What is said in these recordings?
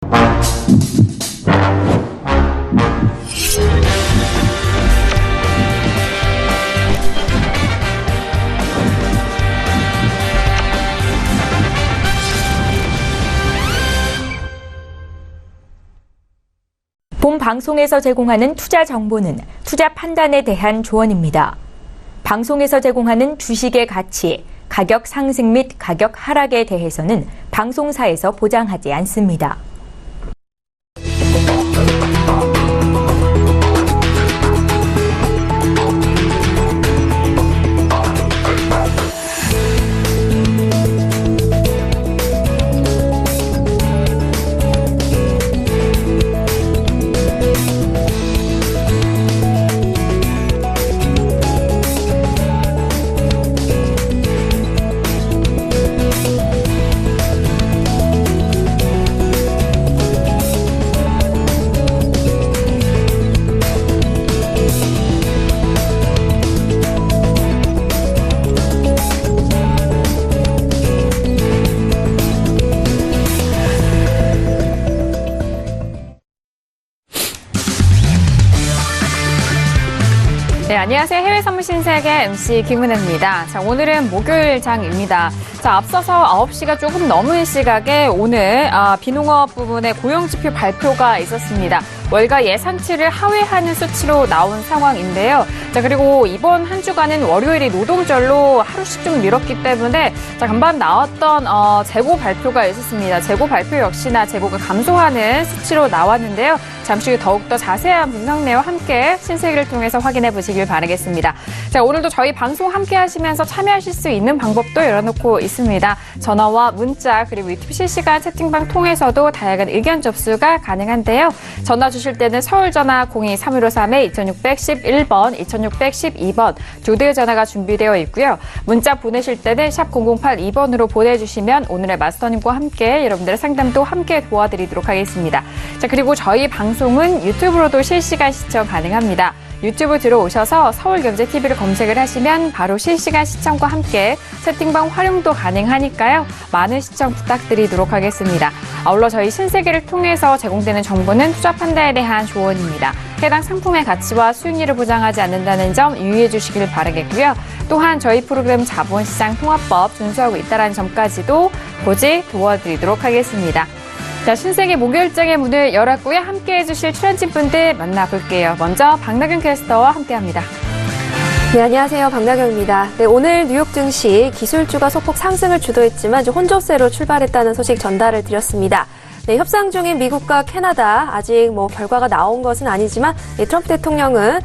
본 방송에서 제공하는 투자 정보는 투자 판단에 대한 조언입니다. 방송에서 제공하는 주식의 가치, 가격 상승 및 가격 하락에 대해서는 방송사에서 보장하지 않습니다. 네, 안녕하세요. 해외 선물 신세계 MC 김은혜입니다. 자, 오늘은 목요일장입니다. 자, 앞서서 9시가 조금 넘은 시각에 오늘 비농업 부분의 고용지표 발표가 있었습니다. 월가 예상치를 하회하는 수치로 나온 상황인데요. 자, 그리고 이번 한 주간은 월요일이 노동절로 하루씩 좀 미뤘기 때문에 자, 간밤 나왔던 재고 발표가 있었습니다. 재고 발표 역시나 재고가 감소하는 수치로 나왔는데요. 잠시 후 더욱더 자세한 분석 내와 함께 신세계를 통해서 확인해 보시길 바라겠습니다. 자, 오늘도 저희 방송 함께 하시면서 참여하실 수 있는 방법도 열어놓고 있습니다. 전화와 문자 그리고 유튜브 실시간 채팅방 통해서도 다양한 의견 접수가 가능한데요. 전화 주실 때는 서울 전화 02-3153-2611번, 2612번 두 대의 전화가 준비되어 있고요. 문자 보내실 때는 샵 0082번으로 보내주시면 오늘의 마스터님과 함께 여러분들의 상담도 함께 도와드리도록 하겠습니다. 자, 그리고 저희 방송은 유튜브로도 실시간 시청 가능합니다. 유튜브 들어오셔서 서울경제TV를 검색을 하시면 바로 실시간 시청과 함께 채팅방 활용도 가능하니까요. 많은 시청 부탁드리도록 하겠습니다. 아울러 저희 신세계를 통해서 제공되는 정보는 투자 판단에 대한 조언입니다. 해당 상품의 가치와 수익률을 보장하지 않는다는 점 유의해 주시길 바라겠고요. 또한 저희 프로그램 자본시장 통합법 준수하고 있다는 점까지도 고지 도와드리도록 하겠습니다. 자, 신세계 목요일장의 문을 열었고요. 함께해 주실 출연진 분들 만나볼게요. 먼저 박나경 캐스터와 함께합니다. 네, 안녕하세요. 박나경입니다. 네, 오늘 뉴욕 증시 기술주가 소폭 상승을 주도했지만 혼조세로 출발했다는 소식 전달을 드렸습니다. 네, 협상 중인 미국과 캐나다 아직 결과가 나온 것은 아니지만 트럼프 대통령은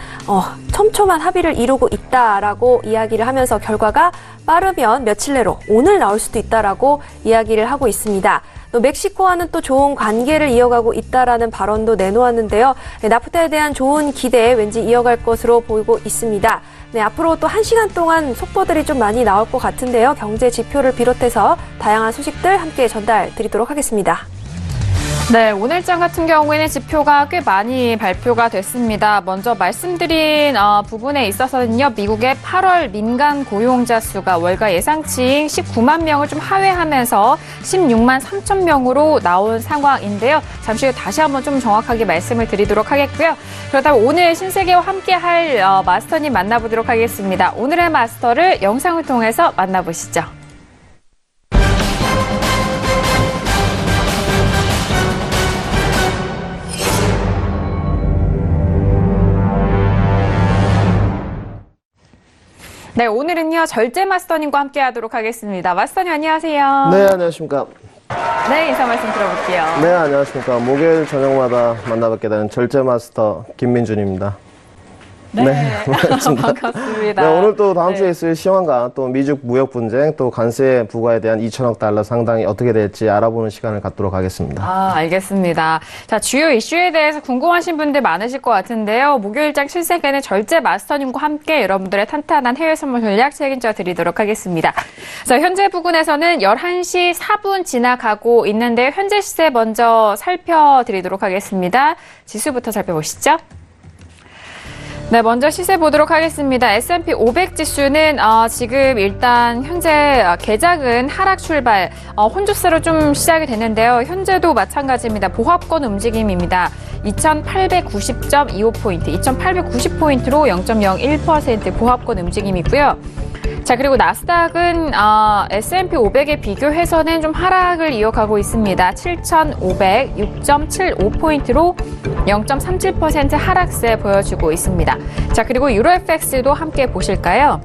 촘촘한 합의를 이루고 있다라고 이야기를 하면서 결과가 빠르면 며칠 내로 오늘 나올 수도 있다라고 이야기를 하고 있습니다. 또 멕시코와는 또 좋은 관계를 이어가고 있다라는 발언도 내놓았는데요. 네, 나프타에 대한 좋은 기대 왠지 이어갈 것으로 보이고 있습니다. 네, 앞으로 또 1시간 동안 속보들이 좀 많이 나올 것 같은데요. 경제 지표를 비롯해서 다양한 소식들 함께 전달 드리도록 하겠습니다. 네, 오늘장 같은 경우에는 지표가 꽤 많이 발표가 됐습니다. 먼저 말씀드린 부분에 있어서는요, 미국의 8월 민간 고용자 수가 월가 예상치인 19만 명을 좀 하회하면서 16만 3천 명으로 나온 상황인데요. 잠시 후 다시 한번 좀 정확하게 말씀을 드리도록 하겠고요. 그렇다면 오늘 신세계와 함께 할 마스터님 만나보도록 하겠습니다. 오늘의 마스터를 영상을 통해서 만나보시죠. 네, 오늘은요, 절제 마스터님과 함께 하도록 하겠습니다. 마스터님, 안녕하세요. 네, 안녕하십니까. 네, 인사 말씀 들어볼게요. 네, 안녕하십니까. 목요일 저녁마다 만나뵙게 되는 절제 마스터 김민준입니다. 네, 반갑습니다. 네, 오늘 또 다음 주에 있을 시황과 또 미중 무역 분쟁, 또 관세 부과에 대한 2천억 달러 상당히 어떻게 될지 알아보는 시간을 갖도록 하겠습니다. 알겠습니다. 자, 주요 이슈에 대해서 궁금하신 분들 많으실 것 같은데요. 목요일장 실세계는 절제 마스터님과 함께 여러분들의 탄탄한 해외 선물 전략 책임져 드리도록 하겠습니다. 자, 현재 부근에서는 11시 4분 지나가고 있는데 현재 시세 먼저 살펴드리도록 하겠습니다. 지수부터 살펴보시죠. 네, 먼저 시세 보도록 하겠습니다. S&P 500 지수는 지금 일단 현재 개장은 하락 출발, 혼조세로 좀 시작이 됐는데요. 현재도 마찬가지입니다. 보합권 움직임입니다. 2,890.25포인트, 2,890포인트로 0.01% 보합권 움직임이고요. 자, 그리고 나스닥은 S&P 500에 비교해서는 좀 하락을 이어가고 있습니다. 7,506.75포인트로 0.37% 하락세 보여주고 있습니다. 자, 그리고 유로FX도 함께 보실까요?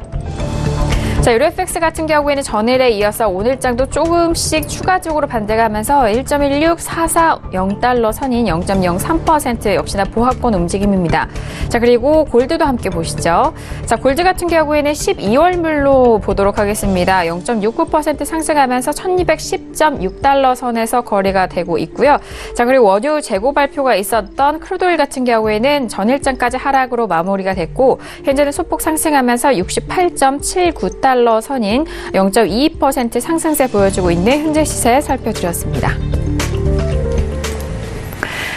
자, 유로FX 같은 경우에는 전일에 이어서 오늘장도 조금씩 추가적으로 반등하면서 1.16440달러 선인 0.03% 역시나 보합권 움직임입니다. 자, 그리고 골드도 함께 보시죠. 자, 골드 같은 경우에는 12월물로 보도록 하겠습니다. 0.69% 상승하면서 1210.6달러 선에서 거래가 되고 있고요. 자, 그리고 원유 재고 발표가 있었던 크루드오일 같은 경우에는 전일장까지 하락으로 마무리가 됐고 현재는 소폭 상승하면서 68.79달러 선인 0.22% 상승세 보여주고 있는 현재 시세 살펴드렸습니다.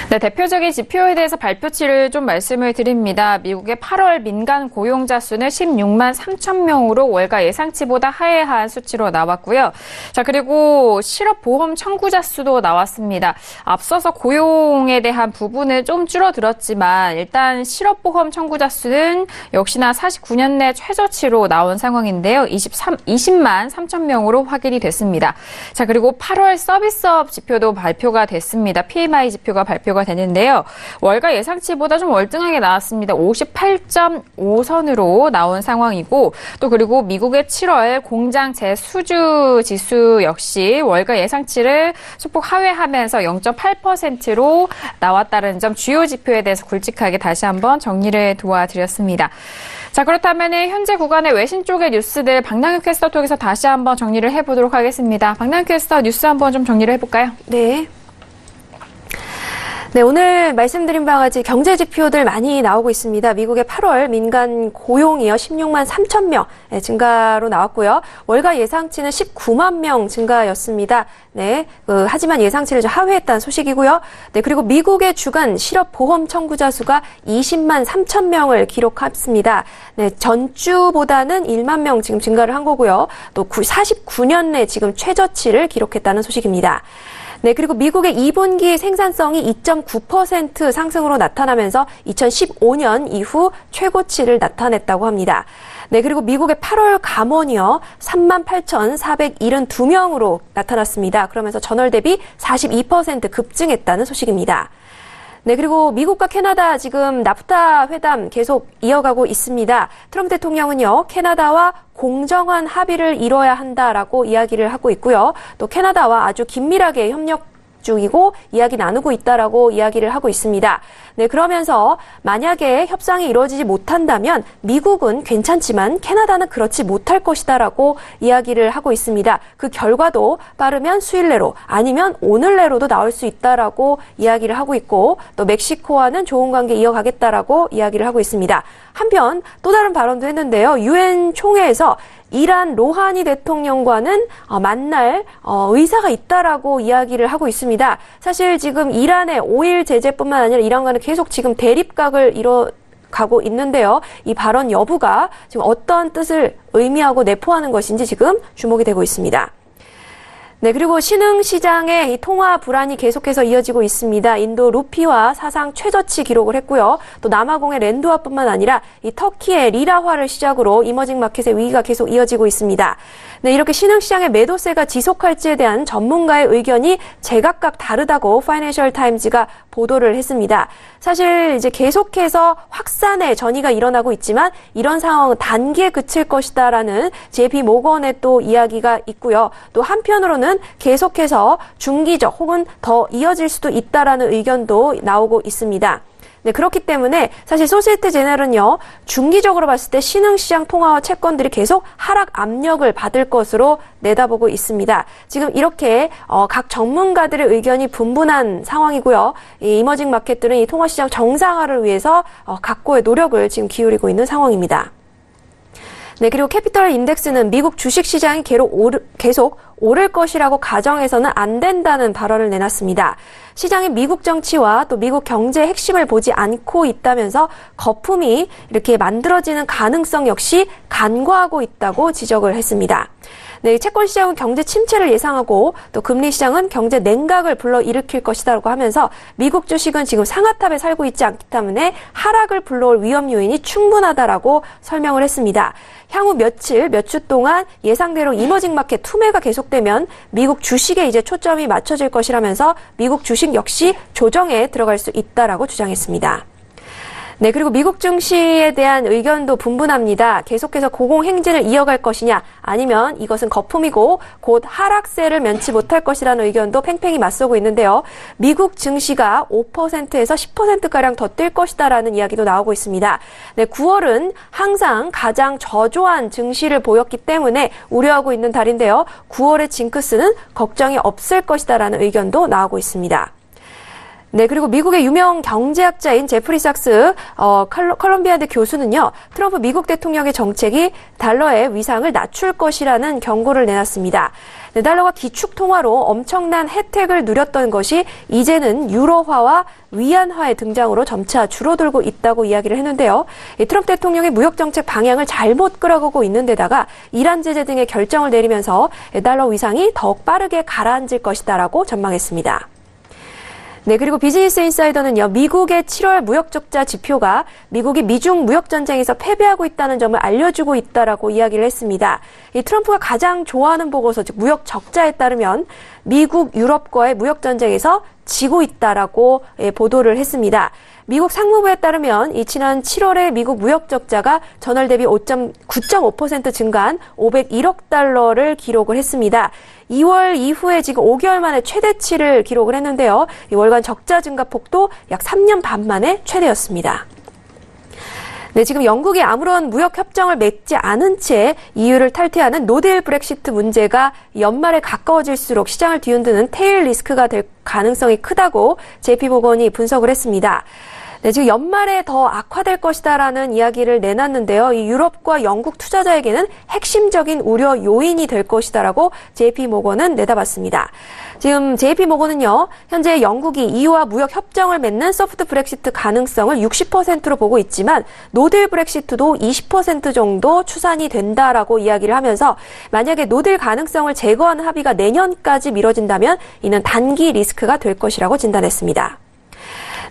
네, 대표적인 지표에 대해서 발표치를 좀 말씀을 드립니다. 미국의 8월 민간 고용자 수는 16만 3천 명으로 월가 예상치보다 하회한 수치로 나왔고요. 자, 그리고 실업보험 청구자 수도 나왔습니다. 앞서서 고용에 대한 부분은 좀 줄어들었지만 일단 실업보험 청구자 수는 역시나 49년 내 최저치로 나온 상황인데요. 20만 3천 명으로 확인이 됐습니다. 자, 그리고 8월 서비스업 지표도 발표가 됐습니다. PMI 지표가 발표가 되는데요. 월가 예상치보다 좀 월등하게 나왔습니다. 58.5선으로 나온 상황이고 또 그리고 미국의 7월 공장 재수주 지수 역시 월가 예상치를 소폭 하회하면서 0.8%로 나왔다는 점 주요 지표에 대해서 굵직하게 다시 한번 정리를 도와드렸습니다. 자, 그렇다면 현재 구간의 외신 쪽의 뉴스들 박남규 캐스터 통해서 다시 한번 정리를 해보도록 하겠습니다. 박남규 캐스터 뉴스 한번 좀 정리를 해볼까요? 네. 네, 오늘 말씀드린 바와 같이 경제 지표들 많이 나오고 있습니다. 미국의 8월 민간 고용이요, 16만 3천 명 증가로 나왔고요. 월가 예상치는 19만 명 증가였습니다. 네, 하지만 예상치를 좀 하회했다는 소식이고요. 네, 그리고 미국의 주간 실업보험 청구자 수가 20만 3천 명을 기록했습니다. 네, 전주보다는 1만 명 지금 증가를 한 거고요. 또 49년 내 지금 최저치를 기록했다는 소식입니다. 네, 그리고 미국의 2분기 생산성이 2.9% 상승으로 나타나면서 2015년 이후 최고치를 나타냈다고 합니다. 네, 그리고 미국의 8월 감원이요, 38,472명으로 나타났습니다. 그러면서 전월 대비 42% 급증했다는 소식입니다. 네, 그리고 미국과 캐나다 지금 나프타 회담 계속 이어가고 있습니다. 트럼프 대통령은요, 캐나다와 공정한 합의를 이뤄야 한다라고 이야기를 하고 있고요. 또 캐나다와 아주 긴밀하게 협력 중이고 이야기 나누고 있다라고 이야기를 하고 있습니다. 네, 그러면서 만약에 협상이 이루어지지 못한다면 미국은 괜찮지만 캐나다는 그렇지 못할 것이다라고 이야기를 하고 있습니다. 그 결과도 빠르면 수일 내로 아니면 오늘 내로도 나올 수 있다라고 이야기를 하고 있고 또 멕시코와는 좋은 관계 이어가겠다라고 이야기를 하고 있습니다. 한편 또 다른 발언도 했는데요. 유엔 총회에서 이란 로하니 대통령과는 만날 의사가 있다라고 이야기를 하고 있습니다. 사실 지금 이란의 오일 제재뿐만 아니라 이란과는 계속 지금 대립각을 이뤄가고 있는데요. 이 발언 여부가 지금 어떤 뜻을 의미하고 내포하는 것인지 지금 주목이 되고 있습니다. 네, 그리고 신흥시장의 이 통화 불안이 계속해서 이어지고 있습니다. 인도 루피화 사상 최저치 기록을 했고요. 또 남아공의 랜드화뿐만 아니라 이 터키의 리라화를 시작으로 이머징 마켓의 위기가 계속 이어지고 있습니다. 네, 이렇게 신흥시장의 매도세가 지속할지에 대한 전문가의 의견이 제각각 다르다고 파이낸셜 타임즈가 보도를 했습니다. 사실 이제 계속해서 확산의 전이가 일어나고 있지만 이런 상황은 단기에 그칠 것이다라는 JP 모건의 또 이야기가 있고요. 또 한편으로는 계속해서 중기적 혹은 더 이어질 수도 있다라는 의견도 나오고 있습니다. 네, 그렇기 때문에 사실 소시에테 제네럴은요, 중기적으로 봤을 때 신흥시장 통화와 채권들이 계속 하락 압력을 받을 것으로 내다보고 있습니다. 지금 이렇게 각 전문가들의 의견이 분분한 상황이고요. 이 이머징 마켓들은 이 통화시장 정상화를 위해서 각고의 노력을 지금 기울이고 있는 상황입니다. 네, 그리고 캐피털 인덱스는 미국 주식시장이 계속 오를 것이라고 가정해서는 안 된다는 발언을 내놨습니다. 시장이 미국 정치와 또 미국 경제의 핵심을 보지 않고 있다면서 거품이 이렇게 만들어지는 가능성 역시 간과하고 있다고 지적을 했습니다. 네, 채권 시장은 경제 침체를 예상하고 또 금리 시장은 경제 냉각을 불러일으킬 것이라고 하면서 미국 주식은 지금 상하탑에 살고 있지 않기 때문에 하락을 불러올 위험 요인이 충분하다라고 설명을 했습니다. 향후 몇 주 동안 예상대로 이머징 마켓 투매가 계속되면 미국 주식에 이제 초점이 맞춰질 것이라면서 미국 주식 역시 조정에 들어갈 수 있다라고 주장했습니다. 네, 그리고 미국 증시에 대한 의견도 분분합니다. 계속해서 고공행진을 이어갈 것이냐, 아니면 이것은 거품이고 곧 하락세를 면치 못할 것이라는 의견도 팽팽히 맞서고 있는데요. 미국 증시가 5%에서 10%가량 더 뛸 것이다라는 이야기도 나오고 있습니다. 네, 9월은 항상 가장 저조한 증시를 보였기 때문에 우려하고 있는 달인데요. 9월의 징크스는 걱정이 없을 것이다라는 의견도 나오고 있습니다. 네, 그리고 미국의 유명 경제학자인 제프리 삭스 컬럼비아대 교수는요, 트럼프 미국 대통령의 정책이 달러의 위상을 낮출 것이라는 경고를 내놨습니다. 네, 달러가 기축 통화로 엄청난 혜택을 누렸던 것이 이제는 유로화와 위안화의 등장으로 점차 줄어들고 있다고 이야기를 했는데요. 트럼프 대통령의 무역 정책 방향을 잘못 끌어가고 있는 데다가 이란 제재 등의 결정을 내리면서 달러 위상이 더욱 빠르게 가라앉을 것이다라고 전망했습니다. 네, 그리고 비즈니스 인사이더는요, 미국의 7월 무역 적자 지표가 미국이 미중 무역 전쟁에서 패배하고 있다는 점을 알려주고 있다라고 이야기를 했습니다. 이 트럼프가 가장 좋아하는 보고서, 즉 무역 적자에 따르면 미국, 유럽과의 무역 전쟁에서 지고 있다라고 보도를 했습니다. 미국 상무부에 따르면 이 지난 7월에 미국 무역 적자가 전월 대비 9.5% 증가한 501억 달러를 기록을 했습니다. 2월 이후에 지금 5개월 만에 최대치를 기록을 했는데요. 이 월간 적자 증가폭도 약 3년 반 만에 최대였습니다. 네, 지금 영국이 아무런 무역 협정을 맺지 않은 채 EU를 탈퇴하는 노딜 브렉시트 문제가 연말에 가까워질수록 시장을 뒤흔드는 테일 리스크가 될 가능성이 크다고 JP모건이 분석을 했습니다. 네, 지금 연말에 더 악화될 것이다라는 이야기를 내놨는데요. 이 유럽과 영국 투자자에게는 핵심적인 우려 요인이 될 것이다라고 JP모건은 내다봤습니다. 지금 JP모건은요, 현재 영국이 EU와 무역 협정을 맺는 소프트 브렉시트 가능성을 60%로 보고 있지만 노딜 브렉시트도 20% 정도 추산이 된다라고 이야기를 하면서 만약에 노딜 가능성을 제거하는 합의가 내년까지 미뤄진다면 이는 단기 리스크가 될 것이라고 진단했습니다.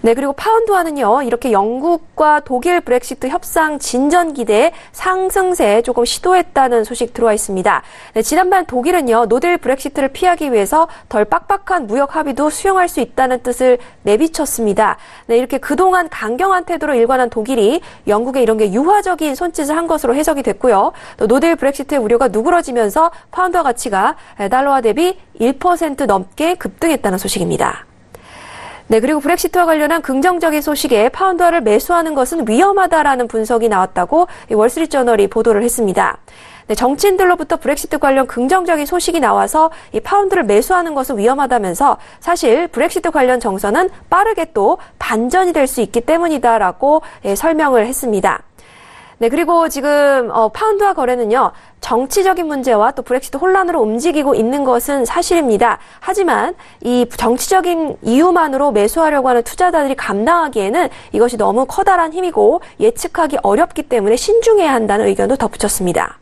네, 그리고 파운드화는요, 이렇게 영국과 독일 브렉시트 협상 진전 기대에 상승세 조금 시도했다는 소식 들어와 있습니다. 네, 지난번 독일은요, 노딜 브렉시트를 피하기 위해서 덜 빡빡한 무역 합의도 수용할 수 있다는 뜻을 내비쳤습니다. 네, 이렇게 그동안 강경한 태도로 일관한 독일이 영국에 이런 게 유화적인 손짓을 한 것으로 해석이 됐고요. 또 노딜 브렉시트의 우려가 누그러지면서 파운드화 가치가 달러화 대비 1% 넘게 급등했다는 소식입니다. 네, 그리고 브렉시트와 관련한 긍정적인 소식에 파운드화를 매수하는 것은 위험하다라는 분석이 나왔다고 월스트리트저널이 보도를 했습니다. 네, 정치인들로부터 브렉시트 관련 긍정적인 소식이 나와서 이 파운드를 매수하는 것은 위험하다면서 사실 브렉시트 관련 정서는 빠르게 또 반전이 될 수 있기 때문이다라고 설명을 했습니다. 네, 그리고 지금 파운드화 거래는요, 정치적인 문제와 또 브렉시트 혼란으로 움직이고 있는 것은 사실입니다. 하지만 이 정치적인 이유만으로 매수하려고 하는 투자자들이 감당하기에는 이것이 너무 커다란 힘이고 예측하기 어렵기 때문에 신중해야 한다는 의견도 덧붙였습니다.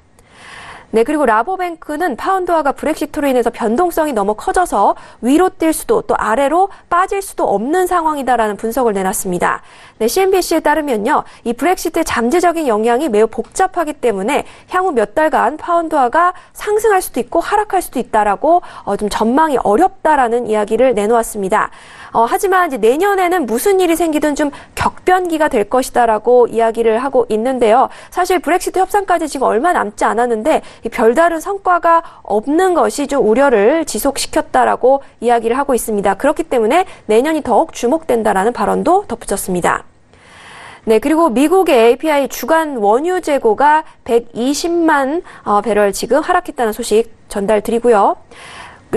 네, 그리고 라보뱅크는 파운드화가 브렉시트로 인해서 변동성이 너무 커져서 위로 뛸 수도 또 아래로 빠질 수도 없는 상황이다라는 분석을 내놨습니다. 네, CNBC에 따르면요, 이 브렉시트의 잠재적인 영향이 매우 복잡하기 때문에 향후 몇 달간 파운드화가 상승할 수도 있고 하락할 수도 있다라고 좀 전망이 어렵다라는 이야기를 내놓았습니다. 하지만 이제 내년에는 무슨 일이 생기든 좀 격변기가 될 것이다라고 이야기를 하고 있는데요. 사실 브렉시트 협상까지 지금 얼마 남지 않았는데 이 별다른 성과가 없는 것이 좀 우려를 지속시켰다라고 이야기를 하고 있습니다. 그렇기 때문에 내년이 더욱 주목된다라는 발언도 덧붙였습니다. 네, 그리고 미국의 API 주간 원유 재고가 120만 배럴 지금 하락했다는 소식 전달드리고요.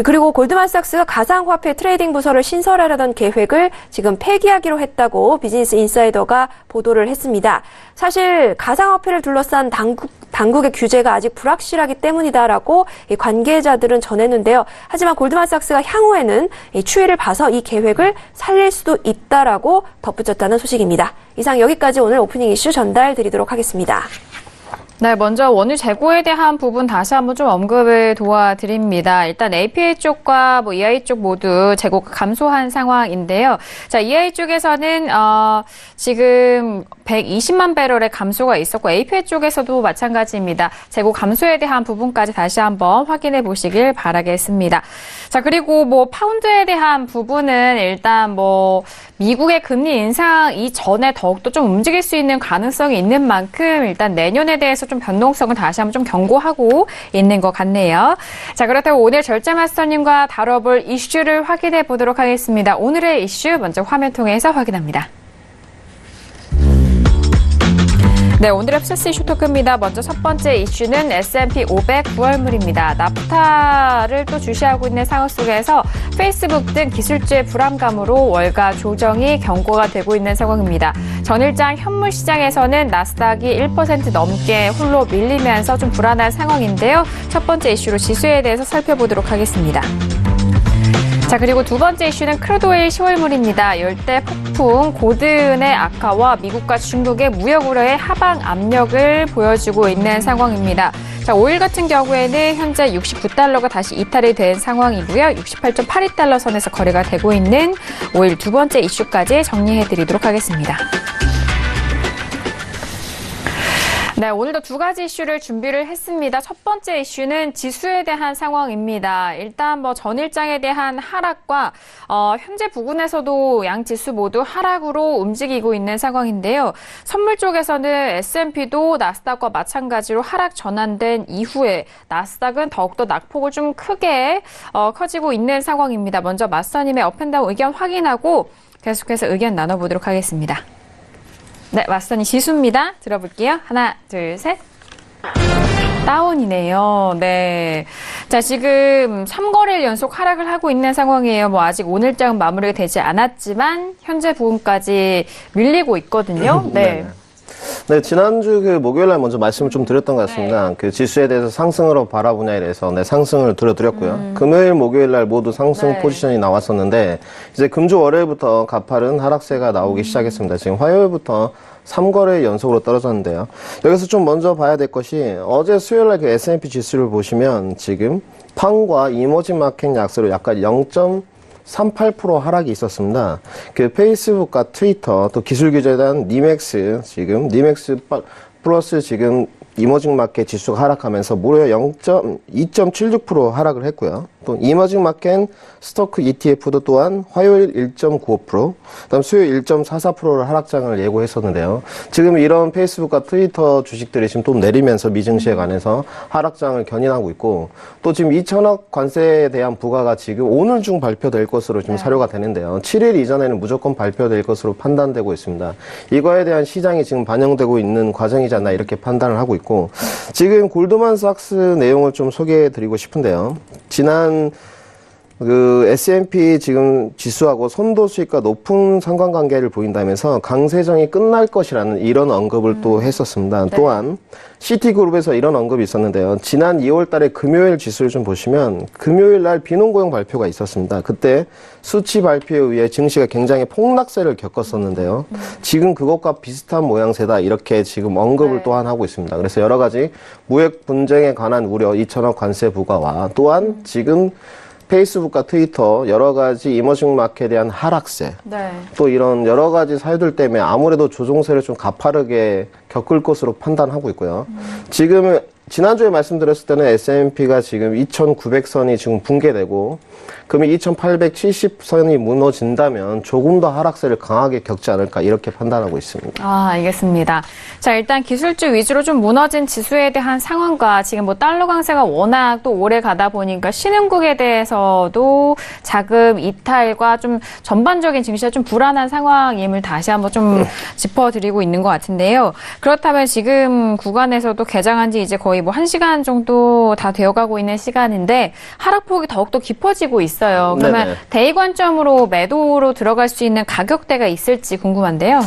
그리고 골드만삭스가 가상화폐 트레이딩 부서를 신설하려던 계획을 지금 폐기하기로 했다고 비즈니스 인사이더가 보도를 했습니다. 사실 가상화폐를 둘러싼 당국의 규제가 아직 불확실하기 때문이다라고 이 관계자들은 전했는데요. 하지만 골드만삭스가 향후에는 이 추이를 봐서 이 계획을 살릴 수도 있다라고 덧붙였다는 소식입니다. 이상 여기까지 오늘 오프닝 이슈 전달드리도록 하겠습니다. 네, 먼저 원유 재고에 대한 부분 다시 한번 좀 언급을 도와드립니다. 일단 APA 쪽과 EI 쪽 모두 재고가 감소한 상황인데요. 자, EI 쪽에서는 지금 120만 배럴의 감소가 있었고 APA 쪽에서도 마찬가지입니다. 재고 감소에 대한 부분까지 다시 한번 확인해 보시길 바라겠습니다. 자, 그리고 파운드에 대한 부분은 일단 미국의 금리 인상 이전에 더욱더 좀 움직일 수 있는 가능성이 있는 만큼 일단 내년에 대해서 좀 변동성을 다시 한번 좀 경고하고 있는 것 같네요. 자, 그렇다고 오늘 절자 마스터님과 다뤄볼 이슈를 확인해 보도록 하겠습니다. 오늘의 이슈 먼저 화면 통해서 확인합니다. 네, 오늘의 플러스 이슈 토크입니다. 먼저 첫 번째 이슈는 S&P 500 9월물입니다. 나프타를 또 주시하고 있는 상황 속에서 페이스북 등 기술주의 불안감으로 월가 조정이 경고가 되고 있는 상황입니다. 전일장 현물 시장에서는 나스닥이 1% 넘게 홀로 밀리면서 좀 불안한 상황인데요. 첫 번째 이슈로 지수에 대해서 살펴보도록 하겠습니다. 자, 그리고 두 번째 이슈는 크루드오일 10월물입니다. 열대 폭풍 고드은의 악화와 미국과 중국의 무역 우려의 하방 압력을 보여주고 있는 상황입니다. 자, 오일 같은 경우에는 현재 69달러가 다시 이탈이 된 상황이고요. 68.82달러 선에서 거래가 되고 있는 오일 두 번째 이슈까지 정리해드리도록 하겠습니다. 네, 오늘도 두 가지 이슈를 준비를 했습니다. 첫 번째 이슈는 지수에 대한 상황입니다. 일단 전일장에 대한 하락과 현재 부근에서도 양 지수 모두 하락으로 움직이고 있는 상황인데요. 선물 쪽에서는 S&P도 나스닥과 마찬가지로 하락 전환된 이후에 나스닥은 더욱더 낙폭을 좀 크게 커지고 있는 상황입니다. 먼저 마스터님의 업앤다운 의견 확인하고 계속해서 의견 나눠보도록 하겠습니다. 네, 마스터님 지수입니다. 들어볼게요. 하나, 둘, 셋. 다운이네요. 네. 자, 지금 3거래일 연속 하락을 하고 있는 상황이에요. 아직 오늘장은 마무리가 되지 않았지만 현재 부분까지 밀리고 있거든요. 네. 네, 지난주 목요일 날 먼저 말씀을 좀 드렸던 것 같습니다. 그 지수에 대해서 상승으로 바라보냐에 대해서 상승을 드렸고요. 금요일, 목요일 날 모두 상승 포지션이 나왔었는데 이제 금주 월요일부터 가파른 하락세가 나오기 시작했습니다. 지금 화요일부터 3거래 연속으로 떨어졌는데요. 여기서 좀 먼저 봐야 될 것이 어제 수요일 날 그 S&P 지수를 보시면 지금 팡과 이머징 마켓 약세로 약간 0.38% 하락이 있었습니다. 그 페이스북과 트위터 또 기술 규제에 대한 니맥스 니맥스 플러스 지금 이머징 마켓 지수가 하락하면서 무려 2.76% 하락을 했고요. 또 이머징 마켓 스토크 ETF도 또한 화요일 1.95%, 그다음 수요일 1.44%를 하락장을 예고했었는데요. 지금 이런 페이스북과 트위터 주식들이 지금 또 내리면서 미증시에 관해서 하락장을 견인하고 있고, 또 지금 2천억 관세에 대한 부과가 지금 오늘 중 발표될 것으로 지금 사료가 되는데요. 7일 이전에는 무조건 발표될 것으로 판단되고 있습니다. 이거에 대한 시장이 지금 반영되고 있는 과정이지 않나 이렇게 판단을 하고 있고, 지금 골드만삭스 내용을 좀 소개해 드리고 싶은데요. 지난 S&P 지금 지수하고 선도 수익과 높은 상관관계를 보인다면서 강세정이 끝날 것이라는 이런 언급을 또 했었습니다. 또한 시티그룹에서 이런 언급이 있었는데요. 지난 2월 달에 금요일 지수를 좀 보시면 금요일 날 비농고용 발표가 있었습니다. 그때 수치 발표에 의해 증시가 굉장히 폭락세를 겪었었는데요. 지금 그것과 비슷한 모양새다 이렇게 지금 언급을 또한 하고 있습니다. 그래서 여러 가지 무역 분쟁에 관한 우려, 2천억 관세 부과와 또한 지금 페이스북과 트위터 여러 가지 이머징 마켓에 대한 하락세, 또 이런 여러 가지 사유들 때문에 아무래도 조종세를 좀 가파르게 겪을 것으로 판단하고 있고요. 지금 지난주에 말씀드렸을 때는 S&P가 지금 2,900선이 지금 붕괴되고 그러면 2,870선이 무너진다면 조금 더 하락세를 강하게 겪지 않을까 이렇게 판단하고 있습니다. 알겠습니다. 자, 일단 기술주 위주로 좀 무너진 지수에 대한 상황과 지금 달러 강세가 워낙 또 오래 가다 보니까 신흥국에 대해서도 자금 이탈과 좀 전반적인 증시가 좀 불안한 상황임을 다시 한번 좀 짚어드리고 있는 것 같은데요. 그렇다면 지금 구간에서도 개장한 지 이제 거의 뭐 1시간 정도 다 되어가고 있는 시간인데 하락폭이 더욱더 깊어지고 있어요. 그러면 네네. 대의 관점으로 매도로 들어갈 수 있는 가격대가 있을지 궁금한데요.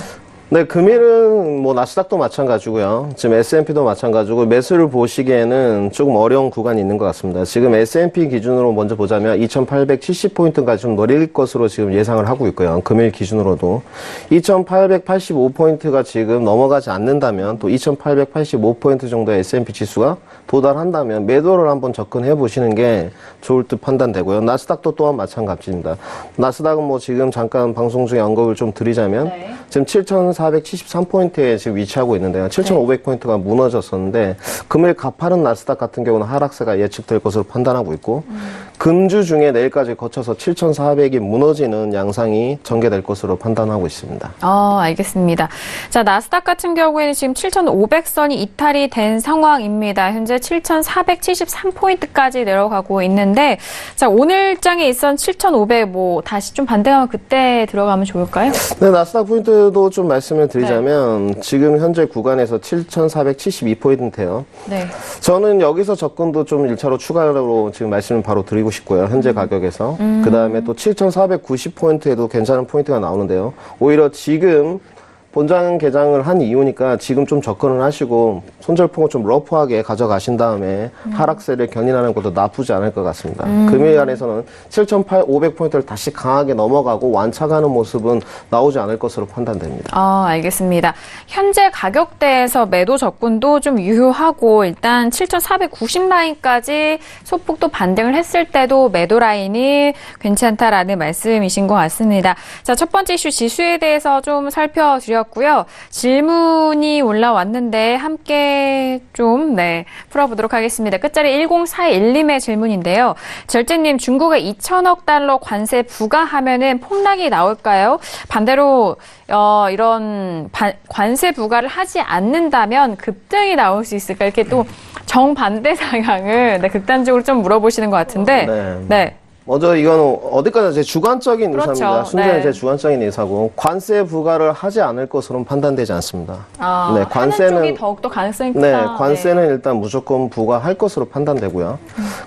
네, 금일은 뭐 나스닥도 마찬가지고요. 지금 S&P도 마찬가지고 매수를 보시기에는 조금 어려운 구간이 있는 것 같습니다. 지금 S&P 기준으로 먼저 보자면 2870포인트까지 좀 노릴 것으로 지금 예상을 하고 있고요. 금일 기준으로도 2885포인트가 지금 넘어가지 않는다면 또 2885포인트 정도의 S&P 지수가 도달한다면 매도를 한번 접근해 보시는 게 좋을 듯 판단되고요. 나스닥도 또한 마찬가지입니다. 나스닥은 뭐 지금 잠깐 방송 중에 언급을 좀 드리자면 지금 7,473포인트에 지금 위치하고 있는데요. 7,500포인트가 무너졌었는데 금일 가파른 나스닥 같은 경우는 하락세가 예측될 것으로 판단하고 있고 금주 중에 내일까지 거쳐서 7,400이 무너지는 양상이 전개될 것으로 판단하고 있습니다. 알겠습니다. 자, 나스닥 같은 경우에는 지금 7,500선이 이탈이 된 상황입니다. 현재 7,473포인트까지 내려가고 있는데, 자, 오늘장에 있던 7,500 뭐 다시 좀 반등하면 그때 들어가면 좋을까요? 네, 나스닥 포인트도 좀 말씀을 드리자면 지금 현재 구간에서 7,472포인트예요. 네. 저는 여기서 접근도 좀 1차로 추가로 지금 말씀을 바로 드리고 싶고요. 현재 가격에서. 그 다음에 또 7,490포인트에도 괜찮은 포인트가 나오는데요. 오히려 지금 본장 개장을 한 이유니까 지금 좀 접근을 하시고 손절폭을 좀 러프하게 가져가신 다음에 하락세를 견인하는 것도 나쁘지 않을 것 같습니다. 금일 안에서는 7,500포인트를 다시 강하게 넘어가고 완착하는 모습은 나오지 않을 것으로 판단됩니다. 알겠습니다. 현재 가격대에서 매도 접근도 좀 유효하고 일단 7,490 라인까지 소폭도 반등을 했을 때도 매도 라인이 괜찮다라는 말씀이신 것 같습니다. 자, 첫 번째 이슈 지수에 대해서 좀 살펴드렸고요. 질문이 올라왔는데 함께 좀 풀어보도록 하겠습니다. 끝자리 1041님의 질문인데요. 절제님, 중국에 2천억 달러 관세 부과하면은 폭락이 나올까요? 반대로 이런 관세 부과를 하지 않는다면 급등이 나올 수 있을까? 이렇게 또 정반대 상황을 극단적으로 좀 물어보시는 것 같은데. 네. 먼저 이건 어디까지 제 주관적인 그렇죠. 의사입니다. 순전히 네. 제 주관적인 의사고 관세 부과를 하지 않을 것으로는 판단되지 않습니다. 네, 관세는 하는 쪽이 더욱더 가능성이 크다. 네, 관세는 일단 무조건 부과할 것으로 판단되고요.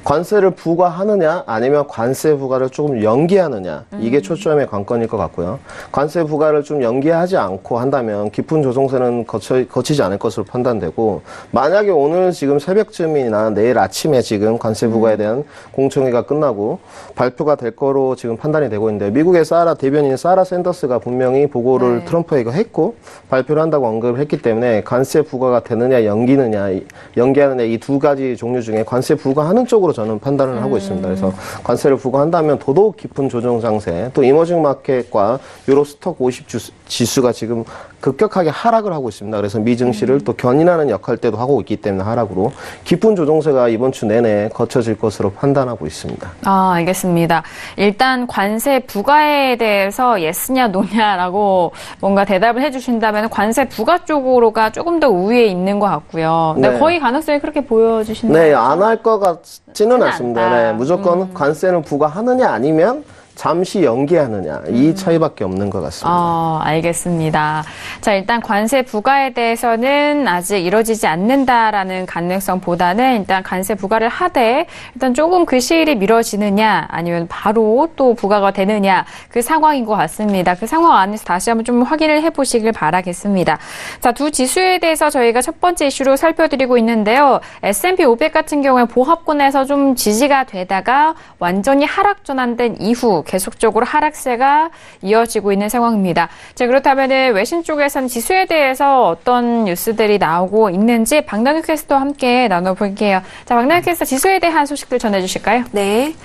관세를 부과하느냐 아니면 관세 부과를 조금 연기하느냐 이게 초점의 관건일 것 같고요. 관세 부과를 좀 연기하지 않고 한다면 깊은 조정세는 거치지 않을 것으로 판단되고 만약에 오늘 지금 새벽쯤이나 내일 아침에 지금 관세 부과에 대한 공청회가 끝나고 발표가 될 거로 지금 판단이 되고 있는데 미국의 대변인 사라 샌더스가 분명히 보고를 트럼프에게 했고 발표를 한다고 언급을 했기 때문에 관세 부과가 되느냐 연기하느냐 이 두 가지 종류 중에 관세 부과하는 쪽으로 저는 판단을 하고 있습니다. 그래서 관세를 부과한다면 더더욱 깊은 조정 장세 또 이머징 마켓과 유로 스톡 50 지수가 지금 급격하게 하락을 하고 있습니다. 그래서 미 증시를 또 견인하는 역할대도 하고 있기 때문에 하락으로 깊은 조정세가 이번 주 내내 거쳐질 것으로 판단하고 있습니다. 알겠습니다. 일단 관세 부과에 대해서 예스냐 노냐라고 뭔가 대답을 해주신다면 관세 부과 쪽으로가 조금 더 우위에 있는 것 같고요. 근데 거의 가능성이 그렇게 보여주시는 네, 안 할 것 같지는 않습니다. 네, 무조건 관세는 부과하느냐 아니면 잠시 연기하느냐 이 차이밖에 없는 것 같습니다. 알겠습니다. 자, 일단 관세 부과에 대해서는 아직 이뤄지지 않는다라는 가능성보다는 일단 관세 부과를 하되 일단 조금 그 시일이 미뤄지느냐 아니면 바로 또 부과가 되느냐 그 상황인 것 같습니다. 그 상황 안에서 다시 한번 좀 확인을 해보시길 바라겠습니다. 자, 두 지수에 대해서 저희가 첫 번째 이슈로 살펴드리고 있는데요. S&P 500 같은 경우에 보합권에서 좀 지지가 되다가 완전히 하락 전환된 이후 계속적으로 하락세가 이어지고 있는 상황입니다. 자, 그렇다면 외신 쪽에서는 지수에 대해서 어떤 뉴스들이 나오고 있는지 박나경 캐스터와 함께 나눠볼게요. 자, 박나경 캐스터 지수에 대한 소식들 전해주실까요? 네,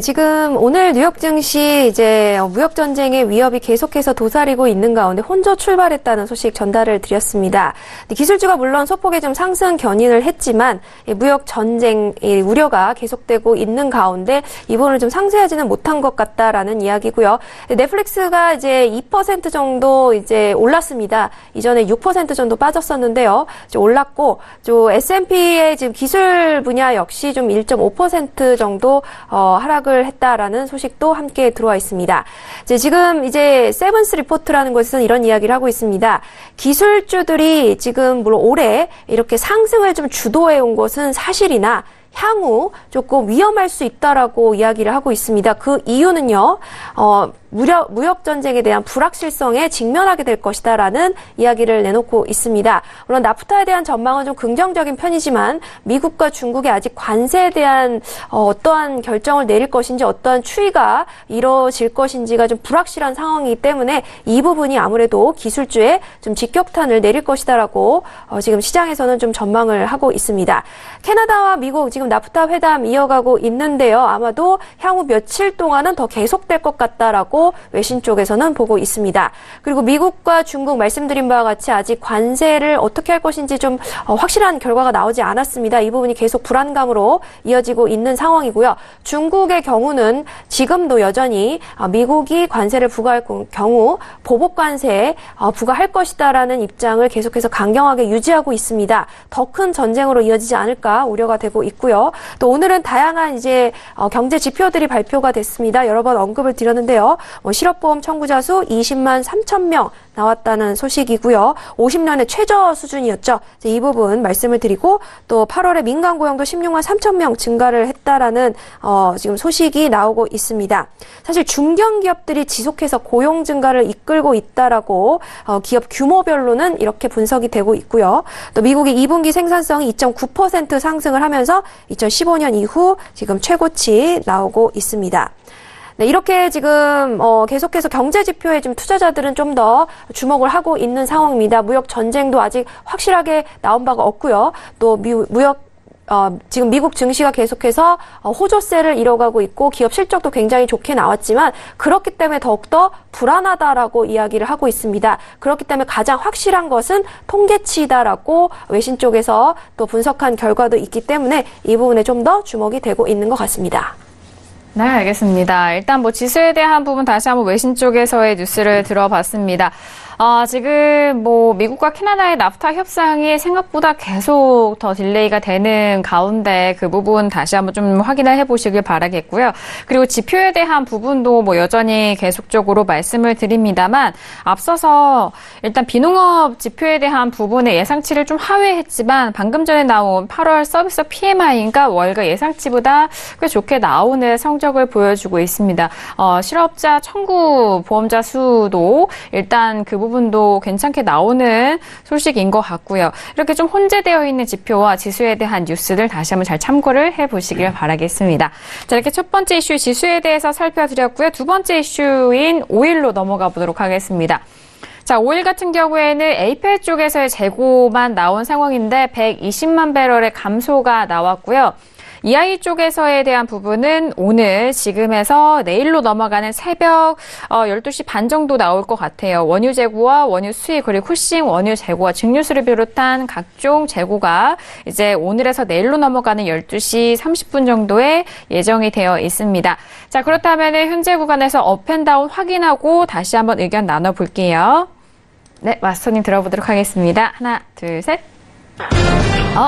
지금 오늘 뉴욕 증시 이제 무역 전쟁의 위협이 계속해서 도사리고 있는 가운데 혼조 출발했다는 소식 전달을 드렸습니다. 기술주가 물론 소폭의 좀 상승 견인을 했지만 무역 전쟁의 우려가 계속되고 있는 가운데 이 부분을 좀 상쇄하지는 못한 못한 것 같다라는 이야기고요. 넷플릭스가 이제 2% 정도 이제 올랐습니다. 이전에 6% 정도 빠졌었는데요. 이제 올랐고, S&P의 지금 기술 분야 역시 좀 1.5% 정도 하락을 했다라는 소식도 함께 들어와 있습니다. 지금 이제 세븐스 리포트라는 곳에서는 이런 이야기를 하고 있습니다. 기술주들이 지금 물론 올해 이렇게 상승을 좀 주도해 온 것은 사실이나 향후 조금 위험할 수 있다라고 이야기를 하고 있습니다. 그 이유는요, 무역 전쟁에 대한 불확실성에 직면하게 될 것이다라는 이야기를 내놓고 있습니다. 물론 나프타에 대한 전망은 좀 긍정적인 편이지만 미국과 중국의 아직 관세에 대한 어떠한 결정을 내릴 것인지 어떠한 추이가 이루어질 것인지가 좀 불확실한 상황이기 때문에 이 부분이 아무래도 기술주에 좀 직격탄을 내릴 것이다라고 지금 시장에서는 좀 전망을 하고 있습니다. 캐나다와 미국 지금 나프타 회담 이어가고 있는데요. 아마도 향후 며칠 동안은 더 계속될 것 같다라고 외신 쪽에서는 보고 있습니다. 그리고 미국과 중국 말씀드린 바와 같이 아직 관세를 어떻게 할 것인지 좀 확실한 결과가 나오지 않았습니다. 이 부분이 계속 불안감으로 이어지고 있는 상황이고요. 중국의 경우는 지금도 여전히 미국이 관세를 부과할 경우 보복 관세에 부과할 것이다라는 입장을 계속해서 강경하게 유지하고 있습니다. 더 큰 전쟁으로 이어지지 않을까 우려가 되고 있고요. 또 오늘은 다양한 이제 경제 지표들이 발표가 됐습니다. 여러 번 언급을 드렸는데요. 실업보험 청구자 수 20만 3천 명 나왔다는 소식이고요. 50년의 최저 수준이었죠. 이 부분 말씀을 드리고 또 8월에 민간 고용도 16만 3천 명 증가를 했다라는 지금 소식이 나오고 있습니다. 사실 중견기업들이 지속해서 고용 증가를 이끌고 있다라고 기업 규모별로는 이렇게 분석이 되고 있고요. 또 미국의 2분기 생산성이 2.9% 상승을 하면서 2015년 이후 지금 최고치 나오고 있습니다. 네, 이렇게 지금 계속해서 경제 지표에 좀 투자자들은 좀 더 주목을 하고 있는 상황입니다. 무역 전쟁도 아직 확실하게 나온 바가 없고요. 또 지금 미국 증시가 계속해서 호조세를 이뤄가고 있고 기업 실적도 굉장히 좋게 나왔지만 그렇기 때문에 더욱더 불안하다라고 이야기를 하고 있습니다. 그렇기 때문에 가장 확실한 것은 통계치다라고 외신 쪽에서 또 분석한 결과도 있기 때문에 이 부분에 좀 더 주목이 되고 있는 것 같습니다. 네, 알겠습니다. 일단 지수에 대한 부분 다시 한번 외신 쪽에서의 뉴스를 들어봤습니다. 지금 미국과 캐나다의 나프타 협상이 생각보다 계속 더 딜레이가 되는 가운데 그 부분 다시 한번 좀 확인을 해보시길 바라겠고요. 그리고 지표에 대한 부분도 여전히 계속적으로 말씀을 드립니다만 앞서서 일단 비농업 지표에 대한 부분의 예상치를 좀 하회했지만 방금 전에 나온 8월 서비스 PMI가 월가 예상치보다 꽤 좋게 나오는 성적을 보여주고 있습니다. 실업자 청구 보험자 수도 일단 그 부분도 괜찮게 나오는 소식인 것 같고요. 이렇게 좀 혼재되어 있는 지표와 지수에 대한 뉴스들 다시 한번 잘 참고를 해보시길 바라겠습니다. 자, 이렇게 첫 번째 이슈 지수에 대해서 살펴드렸고요. 두 번째 이슈인 오일로 넘어가 보도록 하겠습니다. 자, 오일 같은 경우에는 에이펠 쪽에서의 재고만 나온 상황인데 120만 배럴의 감소가 나왔고요. EI 쪽에서에 대한 부분은 오늘 지금에서 내일로 넘어가는 새벽 12시 반 정도 나올 것 같아요. 원유 재고와 원유 수입 그리고 쿠싱 원유 재고와 증류수를 비롯한 각종 재고가 이제 오늘에서 내일로 넘어가는 12시 30분 정도에 예정이 되어 있습니다. 자, 그렇다면 현재 구간에서 업앤다운 확인하고 다시 한번 의견 나눠볼게요. 네, 마스터님 들어보도록 하겠습니다. 하나, 둘, 셋.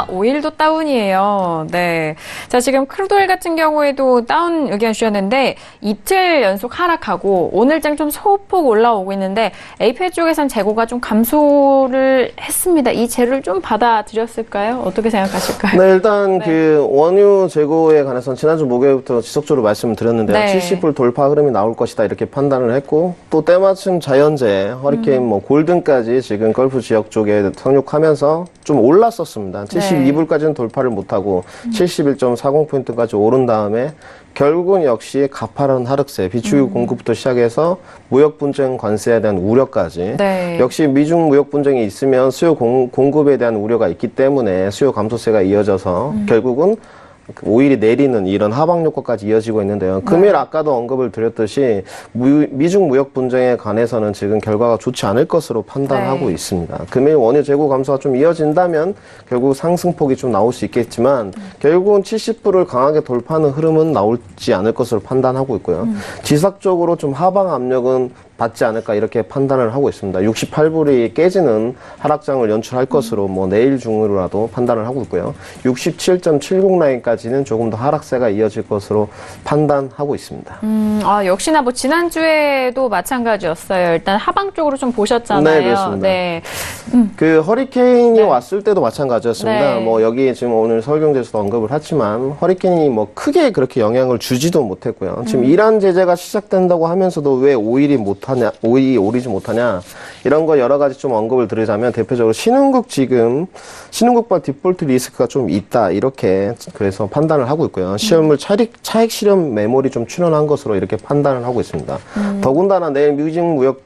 오일도 다운이에요. 네. 자, 지금 크루드오일 같은 경우에도 다운 의견 주셨는데 이틀 연속 하락하고 오늘장 좀 소폭 올라오고 있는데 에이펠 쪽에선 재고가 좀 감소를 했습니다. 이 재료를 좀 받아들였을까요? 어떻게 생각하실까요? 네, 일단 그 원유 재고에 관해서는 지난주 목요일부터 지속적으로 말씀을 드렸는데요. 네. 70불 돌파 흐름이 나올 것이다 이렇게 판단을 했고 또 때마침 자연재해, 허리케인 골든까지 지금 걸프 지역 쪽에 상륙하면서 좀 올랐었습니다. 72불까지는 돌파를 못하고 71.40포인트까지 오른 다음에 결국은 역시 가파른 하락세, 비축유 공급부터 시작해서 무역 분쟁 관세에 대한 우려까지 네. 역시 미중 무역 분쟁이 있으면 수요 공급에 대한 우려가 있기 때문에 수요 감소세가 이어져서 결국은 오일이 내리는 이런 하방 효과까지 이어지고 있는데요. 금일 아까도 언급을 드렸듯이 미중 무역 분쟁에 관해서는 지금 결과가 좋지 않을 것으로 판단하고 있습니다. 금일 원유 재고 감소가 좀 이어진다면 결국 상승폭이 좀 나올 수 있겠지만 결국은 70불을 강하게 돌파하는 흐름은 나오지 않을 것으로 판단하고 있고요. 지속적으로 좀 하방 압력은 받지 않을까 이렇게 판단을 하고 있습니다. 68불이 깨지는 하락장을 연출할 것으로 뭐 내일 중으로라도 판단을 하고 있고요. 67.70 라인까지는 조금 더 하락세가 이어질 것으로 판단하고 있습니다. 역시나 뭐 지난주에도 마찬가지였어요. 일단 하방 쪽으로 좀 보셨잖아요. 네, 그렇습니다. 네. 그 허리케인이 왔을 때도 마찬가지였습니다. 네. 뭐 여기 지금 오늘 서울경제에서도 언급을 했지만 허리케인이 뭐 크게 그렇게 영향을 주지도 못했고요. 지금 이란 제재가 시작된다고 하면서도 왜 오일이 오리지 못하냐 이런 거 여러 가지 좀 언급을 드리자면 대표적으로 신흥국발 디폴트 리스크가 좀 있다 이렇게 그래서 판단을 하고 있고요. 시험물 차익 실현 매몰이 좀 출현한 것으로 이렇게 판단을 하고 있습니다. 더군다나 내일 미중 무역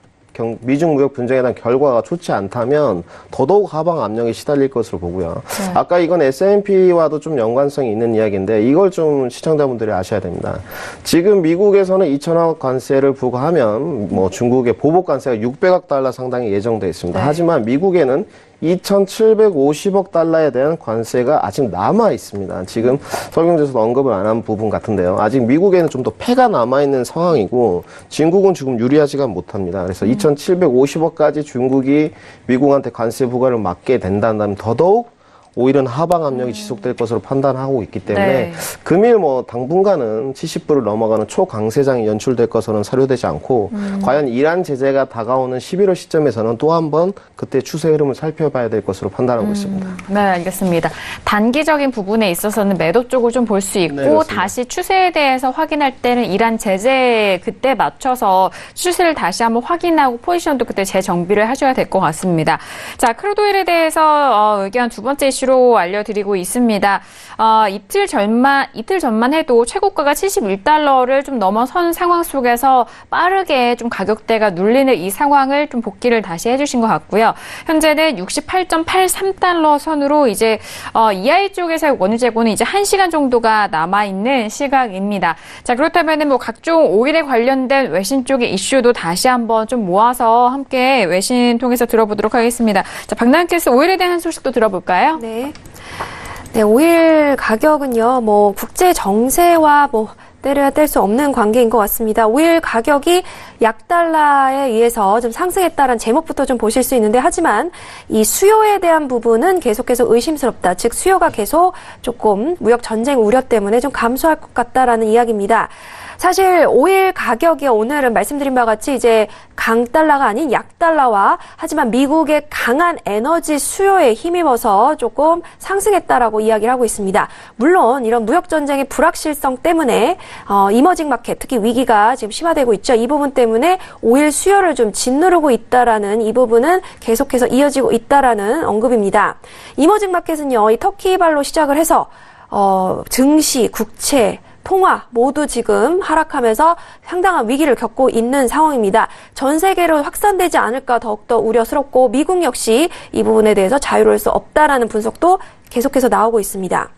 분쟁에 대한 결과가 좋지 않다면 더더욱 하방 압력에 시달릴 것으로 보고요. 아까 이건 S&P와도 좀 연관성이 있는 이야기인데 이걸 좀 시청자분들이 아셔야 됩니다. 지금 미국에서는 2천억 관세를 부과하면 뭐 중국의 보복 관세가 600억 달러 상당히 예정되어 있습니다. 하지만 미국에는 2,750억 달러에 대한 관세가 아직 남아 있습니다. 지금 서울경제에서도 언급을 안 한 부분 같은데요. 아직 미국에는 좀 더 패가 남아 있는 상황이고 중국은 지금 유리하지가 못합니다. 그래서 2,750억까지 중국이 미국한테 관세 부과를 막게 된다면 더더욱 오일은 하방 압력이 지속될 것으로 판단하고 있기 때문에 금일 뭐 당분간은 70불을 넘어가는 초강세장이 연출될 것으로는 사료되지 않고 과연 이란 제재가 다가오는 11월 시점에서는 또 한 번 그때 추세 흐름을 살펴봐야 될 것으로 판단하고 있습니다. 네, 알겠습니다. 단기적인 부분에 있어서는 매도 쪽을 좀 볼 수 있고 네, 다시 추세에 대해서 확인할 때는 이란 제재 그때 맞춰서 추세를 다시 한번 확인하고 포지션도 그때 재정비를 하셔야 될 것 같습니다. 자, 크루드 오일에 대해서 의견 두 번째 이슈로 알려드리고 있습니다. 이틀 전만 해도 최고가가 71달러를 좀 넘어선 상황 속에서 빠르게 좀 가격대가 눌리는 이 상황을 좀 복귀를 다시 해주신 것 같고요. 현재는 68.83달러 선으로 이제 EI 쪽에서 원유 재고는 이제 1시간 정도가 남아있는 시각입니다. 자, 그렇다면 뭐 각종 오일에 관련된 외신 쪽의 이슈도 다시 한번 좀 모아서 함께 외신 통해서 들어보도록 하겠습니다. 자, 박나은께서 오일에 대한 소식도 들어볼까요? 네, 오일 가격은요, 뭐 국제 정세와 뭐 때려야 뗄 수 없는 관계인 것 같습니다. 오일 가격이 약달러에 의해서 좀 상승했다는 제목부터 좀 보실 수 있는데 하지만 이 수요에 대한 부분은 계속해서 의심스럽다. 즉 수요가 계속 조금 무역 전쟁 우려 때문에 좀 감소할 것 같다라는 이야기입니다. 사실 오일 가격이 오늘은 말씀드린 바와 같이 이제 강달러가 아닌 약달러와 하지만 미국의 강한 에너지 수요에 힘입어서 조금 상승했다라고 이야기를 하고 있습니다. 물론 이런 무역 전쟁의 불확실성 때문에 이머징 마켓 특히 위기가 지금 심화되고 있죠. 이 부분 때문에 오일 수요를 좀 짓누르고 있다라는 이 부분은 계속해서 이어지고 있다라는 언급입니다. 이머징 마켓은요, 이 터키발로 시작을 해서 증시, 국채, 통화 모두 지금 하락하면서 상당한 위기를 겪고 있는 상황입니다. 전 세계로 확산되지 않을까 더욱더 우려스럽고 미국 역시 이 부분에 대해서 자유로울 수 없다라는 분석도 계속해서 나오고 있습니다.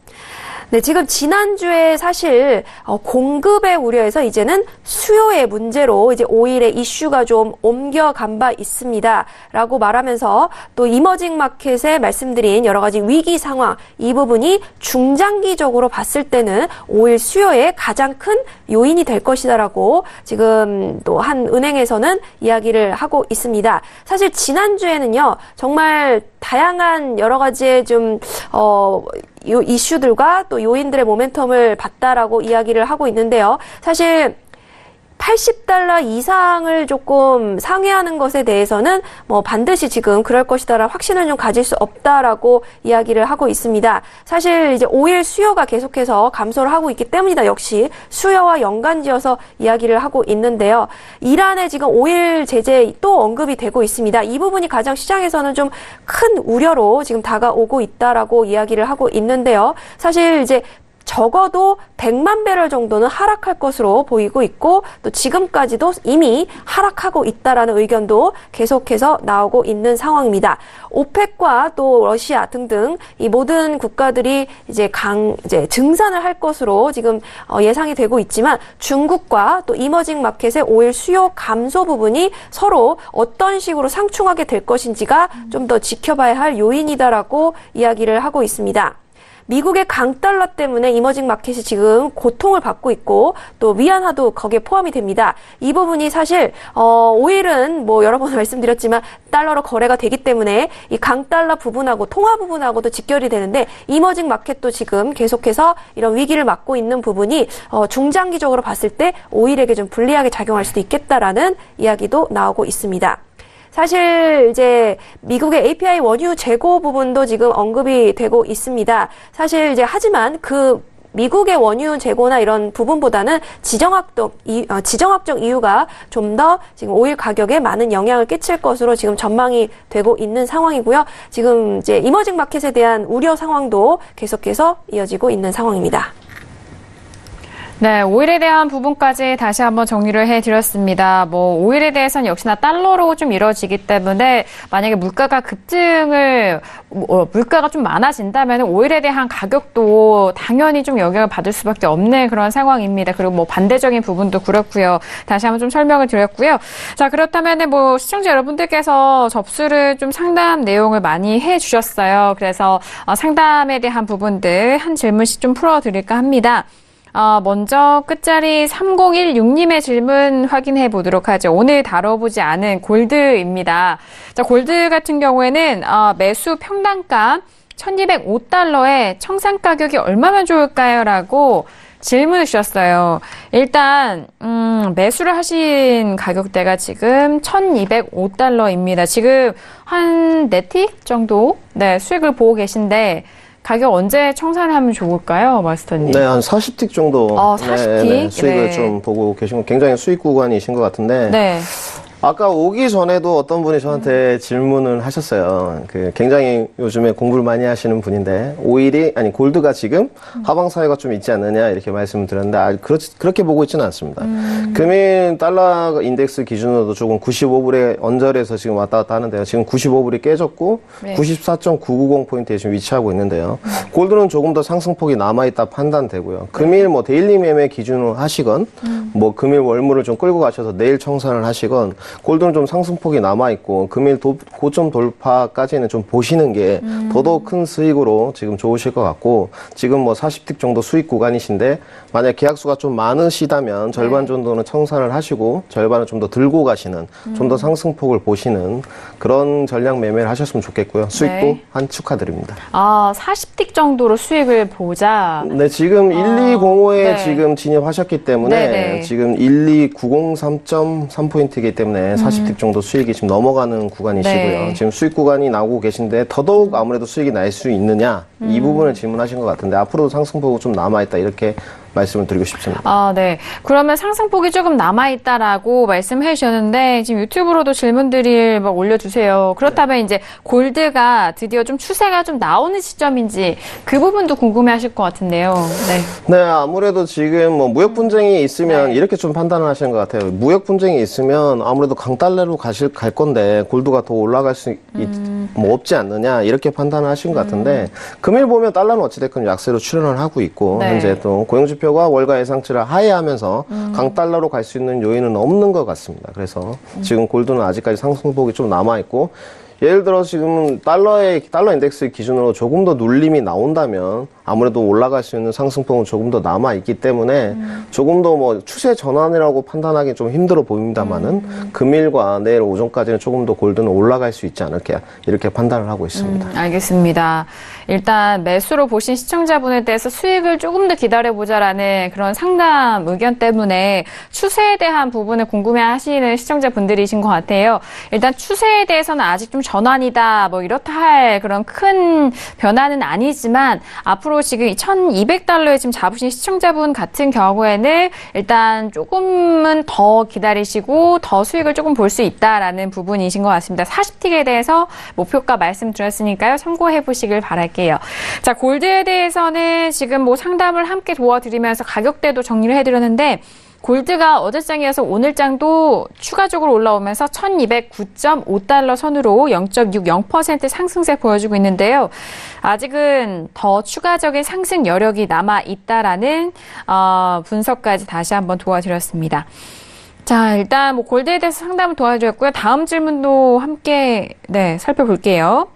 네, 지금 지난주에 사실 공급의 우려에서 이제는 수요의 문제로 이제 오일의 이슈가 좀 옮겨간 바 있습니다. 라고 말하면서 또 이머징 마켓에 말씀드린 여러 가지 위기 상황, 이 부분이 중장기적으로 봤을 때는 오일 수요의 가장 큰 요인이 될 것이다라고 지금 또 한 은행에서는 이야기를 하고 있습니다. 사실 지난주에는요, 정말 다양한 여러 가지의 좀, 이슈들과 또 요인들의 모멘텀을 봤다라고 이야기를 하고 있는데요. 사실 80달러 이상을 조금 상회하는 것에 대해서는 뭐 반드시 지금 그럴 것이다라는 확신을 좀 가질 수 없다라고 이야기를 하고 있습니다. 사실 이제 오일 수요가 계속해서 감소를 하고 있기 때문이다. 역시 수요와 연관지어서 이야기를 하고 있는데요. 이란의 지금 오일 제재 또 언급이 되고 있습니다. 이 부분이 가장 시장에서는 좀 큰 우려로 지금 다가오고 있다라고 이야기를 하고 있는데요. 사실 이제 적어도 100만 배럴 정도는 하락할 것으로 보이고 있고 또 지금까지도 이미 하락하고 있다라는 의견도 계속해서 나오고 있는 상황입니다. 오펙과 또 러시아 등등 이 모든 국가들이 이제 증산을 할 것으로 지금 예상이 되고 있지만 중국과 또 이머징 마켓의 오일 수요 감소 부분이 서로 어떤 식으로 상충하게 될 것인지가 좀 더 지켜봐야 할 요인이다라고 이야기를 하고 있습니다. 미국의 강달러 때문에 이머징 마켓이 지금 고통을 받고 있고 또 위안화도 거기에 포함이 됩니다. 이 부분이 사실 오일은 뭐 여러 번 말씀드렸지만 달러로 거래가 되기 때문에 이 강달러 부분하고 통화 부분하고도 직결이 되는데 이머징 마켓도 지금 계속해서 이런 위기를 맞고 있는 부분이 중장기적으로 봤을 때 오일에게 좀 불리하게 작용할 수도 있겠다라는 이야기도 나오고 있습니다. 사실 이제 미국의 API 원유 재고 부분도 지금 언급이 되고 있습니다. 사실 이제 하지만 그 미국의 원유 재고나 이런 부분보다는 지정학적 이유가 좀 더 지금 오일 가격에 많은 영향을 끼칠 것으로 지금 전망이 되고 있는 상황이고요. 지금 이제 이머징 마켓에 대한 우려 상황도 계속해서 이어지고 있는 상황입니다. 네, 오일에 대한 부분까지 다시 한번 정리를 해드렸습니다. 오일에 대해서는 역시나 달러로 좀 이루어지기 때문에 만약에 물가가 좀 많아진다면 오일에 대한 가격도 당연히 좀 영향을 받을 수밖에 없는 그런 상황입니다. 그리고 반대적인 부분도 그렇고요. 다시 한번 좀 설명을 드렸고요. 자, 그렇다면 시청자 여러분들께서 접수를 좀 상담 내용을 많이 해주셨어요. 그래서 상담에 대한 부분들 한 질문씩 좀 풀어드릴까 합니다. 먼저 끝자리 3016님의 질문 확인해 보도록 하죠. 오늘 다뤄보지 않은 골드입니다. 자, 골드 같은 경우에는 매수 평단가 1205달러에 청산 가격이 얼마면 좋을까요? 라고 질문을 주셨어요. 일단 매수를 하신 가격대가 지금 1205달러입니다. 지금 한 4틱 정도 수익을 보고 계신데 가격 언제 청산을 하면 좋을까요, 마스터님? 네, 한 40틱 정도 40틱? 수익을 좀 보고 계신 굉장히 수익 구간이신 것 같은데 네. 아까 오기 전에도 어떤 분이 저한테 질문을 하셨어요. 굉장히 요즘에 공부를 많이 하시는 분인데 골드가 지금 하방 사이가 좀 있지 않느냐 이렇게 말씀을 드렸는데 그렇게 보고 있지는 않습니다. 금일 달러 인덱스 기준으로도 조금 95불에 언저리에서 지금 왔다 갔다 하는데요. 지금 95불이 깨졌고 네. 94.990포인트에 지금 위치하고 있는데요. 골드는 조금 더 상승폭이 남아있다 판단되고요. 금일 데일리 매매 기준으로 하시건 금일 월물을 좀 끌고 가셔서 내일 청산을 하시건 골드는 좀 상승폭이 남아있고 금일 고점 돌파까지는 좀 보시는 게 더더욱 큰 수익으로 지금 좋으실 것 같고 지금 40틱 정도 수익 구간이신데 만약 계약수가 좀 많으시다면 절반 정도는 청산을 하시고 절반은 좀 더 들고 가시는 좀 더 상승폭을 보시는 그런 전략 매매를 하셨으면 좋겠고요. 수익도 한 축하드립니다. 40틱 정도로 수익을 보자. 네, 지금 1205에 지금 진입하셨기 때문에 네네. 지금 12903.3포인트이기 때문에 40틱 정도 수익이 지금 넘어가는 구간이시고요. 네. 지금 수익 구간이 나오고 계신데 더더욱 아무래도 수익이 날 수 있느냐 이 부분을 질문하신 것 같은데 앞으로도 상승폭이 좀 남아있다 이렇게 말씀을 드리고 싶습니다. 네. 그러면 상승폭이 조금 남아있다라고 말씀해 주셨는데, 지금 유튜브로도 질문들이 올려주세요. 그렇다면 이제 골드가 드디어 좀 추세가 좀 나오는 시점인지 그 부분도 궁금해 하실 것 같은데요. 네, 아무래도 지금 무역 분쟁이 있으면 이렇게 좀 판단을 하시는 것 같아요. 무역 분쟁이 있으면 아무래도 강달러로 갈 건데 골드가 더 올라갈 수 없지 않느냐 이렇게 판단을 하신 것 같은데 금일 보면 달러는 어찌됐건 약세로 출현을 하고 있고 현재 또 고용지표가 월가 예상치를 하회하면서 강달러로 갈 수 있는 요인은 없는 것 같습니다. 그래서 지금 골드는 아직까지 상승폭이 좀 남아있고 예를 들어 지금 달러 인덱스 기준으로 조금 더 눌림이 나온다면 아무래도 올라갈 수 있는 상승폭은 조금 더 남아있기 때문에 조금 더 추세 전환이라고 판단하기 좀 힘들어 보입니다만은 금일과 내일 오전까지는 조금 더 골드는 올라갈 수 있지 않을까 이렇게 판단을 하고 있습니다. 알겠습니다. 일단 매수로 보신 시청자분에 대해서 수익을 조금 더 기다려보자라는 그런 상담 의견 때문에 추세에 대한 부분을 궁금해하시는 시청자분들이신 것 같아요. 일단 추세에 대해서는 아직 좀 전환이다 이렇다 할 그런 큰 변화는 아니지만 앞으로 앞으로 지금 1,200달러에 지금 잡으신 시청자분 같은 경우에는 일단 조금은 더 기다리시고 더 수익을 조금 볼 수 있다라는 부분이신 것 같습니다. 40틱에 대해서 목표가 말씀드렸으니까요. 참고해 보시길 바랄게요. 자, 골드에 대해서는 지금 뭐 상담을 함께 도와드리면서 가격대도 정리를 해드렸는데 골드가 어제장이어서 오늘장도 추가적으로 올라오면서 1,209.5달러 선으로 0.60% 상승세 보여주고 있는데요. 아직은 더 추가적인 상승 여력이 남아 있다라는 분석까지 다시 한번 도와드렸습니다. 자, 일단 뭐 골드에 대해서 상담을 도와드렸고요. 다음 질문도 함께 살펴볼게요.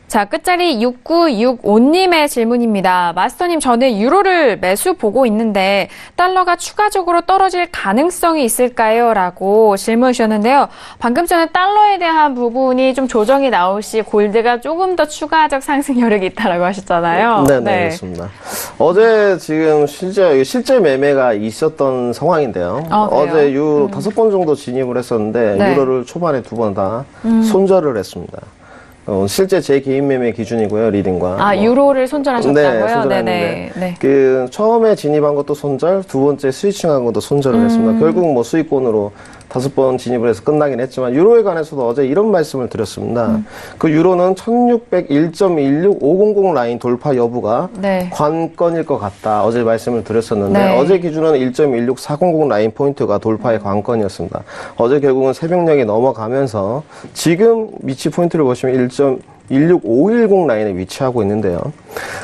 자, 끝자리 6965님의 질문입니다. 마스터님, 저는 유로를 매수 보고 있는데 달러가 추가적으로 떨어질 가능성이 있을까요? 라고 질문 주셨는데요. 방금 전에 달러에 대한 부분이 좀 조정이 나올 시 골드가 조금 더 추가적 상승 여력이 있다라고 하셨잖아요. 네, 그렇습니다. 어제 지금 실제 매매가 있었던 상황인데요. 어제 유로 5번 정도 진입을 했었는데 유로를 초반에 2번 다 손절을 했습니다. 실제 제 개인 매매 기준이고요, 리딩과. 유로를 손절하셨다고요? 네, 손절했는데. 그 처음에 진입한 것도 손절, 두 번째 스위칭한 것도 손절을 했습니다. 결국 뭐 수익권으로 5번 진입을 해서 끝나긴 했지만 유로에 관해서도 어제 이런 말씀을 드렸습니다. 그 유로는 1601.16500 라인 돌파 여부가 관건일 것 같다. 어제 말씀을 드렸었는데 어제 기준은 1.16400 라인 포인트가 돌파의 관건이었습니다. 어제 결국은 새벽녘에 넘어가면서 지금 미치 포인트를 보시면 1.16510 라인에 위치하고 있는데요.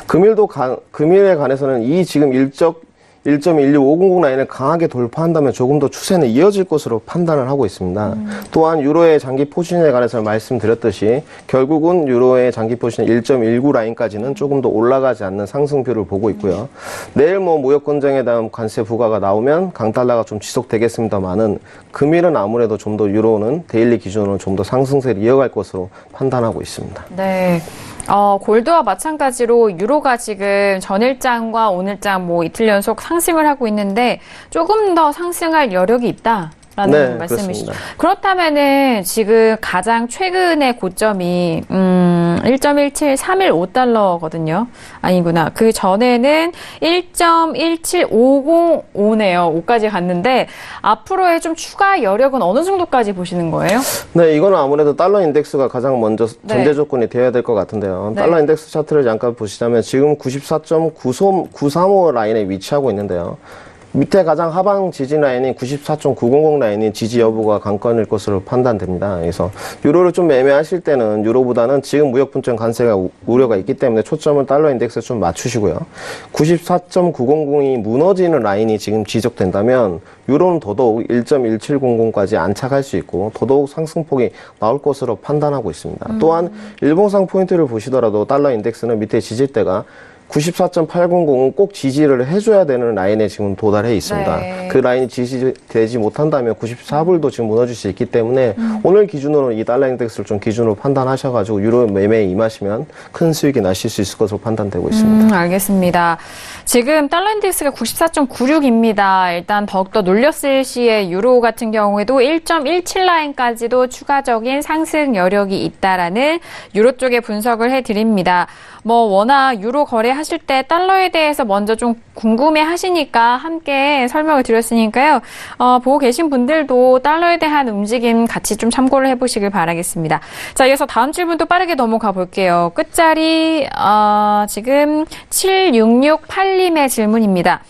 금일에 관해서는 이 지금 1.16500 라인을 강하게 돌파한다면 조금 더 추세는 이어질 것으로 판단을 하고 있습니다. 또한 유로의 장기 포지션에 관해서 말씀드렸듯이 결국은 유로의 장기 포지션 1.19 라인까지는 조금 더 올라가지 않는 상승표를 보고 있고요. 내일 뭐 무역 건정에 대한 관세 부과가 나오면 강달러가 좀 지속되겠습니다만은 금일은 아무래도 좀 더 유로는 데일리 기준으로 좀 더 상승세를 이어갈 것으로 판단하고 있습니다. 네. 골드와 마찬가지로 유로가 지금 전일장과 오늘장 뭐 이틀 연속 상승을 하고 있는데 조금 더 상승할 여력이 있다라는 말씀이시죠. 그렇다면은 지금 가장 최근의 고점이 1.17315달러거든요. 아니구나. 그 전에는 1.17505네요. 5까지 갔는데 앞으로의 좀 추가 여력은 어느 정도까지 보시는 거예요? 네, 이거는 아무래도 달러 인덱스가 가장 먼저 전제 조건이 되어야 될 것 같은데요. 달러 인덱스 차트를 잠깐 보시자면 지금 94.935 라인에 위치하고 있는데요. 밑에 가장 하방 지지 라인인 94.900 라인인 지지 여부가 관건일 것으로 판단됩니다. 그래서 유로를 좀 매매하실 때는 유로보다는 지금 무역 분쟁 관세가 우려가 있기 때문에 초점을 달러 인덱스에 좀 맞추시고요. 94.900이 무너지는 라인이 지금 지적된다면 유로는 더더욱 1.1700까지 안착할 수 있고 더더욱 상승폭이 나올 것으로 판단하고 있습니다. 또한 일봉상 포인트를 보시더라도 달러 인덱스는 밑에 지지대가 94.800은 꼭 지지를 해줘야 되는 라인에 지금 도달해 있습니다. 그 라인이 지지되지 못한다면 94불도 지금 무너질 수 있기 때문에 오늘 기준으로 이 달러 인덱스를 좀 기준으로 판단하셔가지고 유로 매매에 임하시면 큰 수익이 나실 수 있을 것으로 판단되고 있습니다. 알겠습니다. 지금 달러 인덱스가 94.96입니다. 일단 더욱더 눌렸을 시에 유로 같은 경우에도 1.17 라인까지도 추가적인 상승 여력이 있다라는 유로 쪽의 분석을 해드립니다. 뭐 워낙 유로 거래하실 때 달러에 대해서 먼저 좀 궁금해 하시니까 함께 설명을 드렸으니까요. 보고 계신 분들도 달러에 대한 움직임 같이 좀 참고를 해보시길 바라겠습니다. 자, 이어서 다음 질문도 빠르게 넘어가 볼게요. 끝자리 지금 7668님의 질문입니다.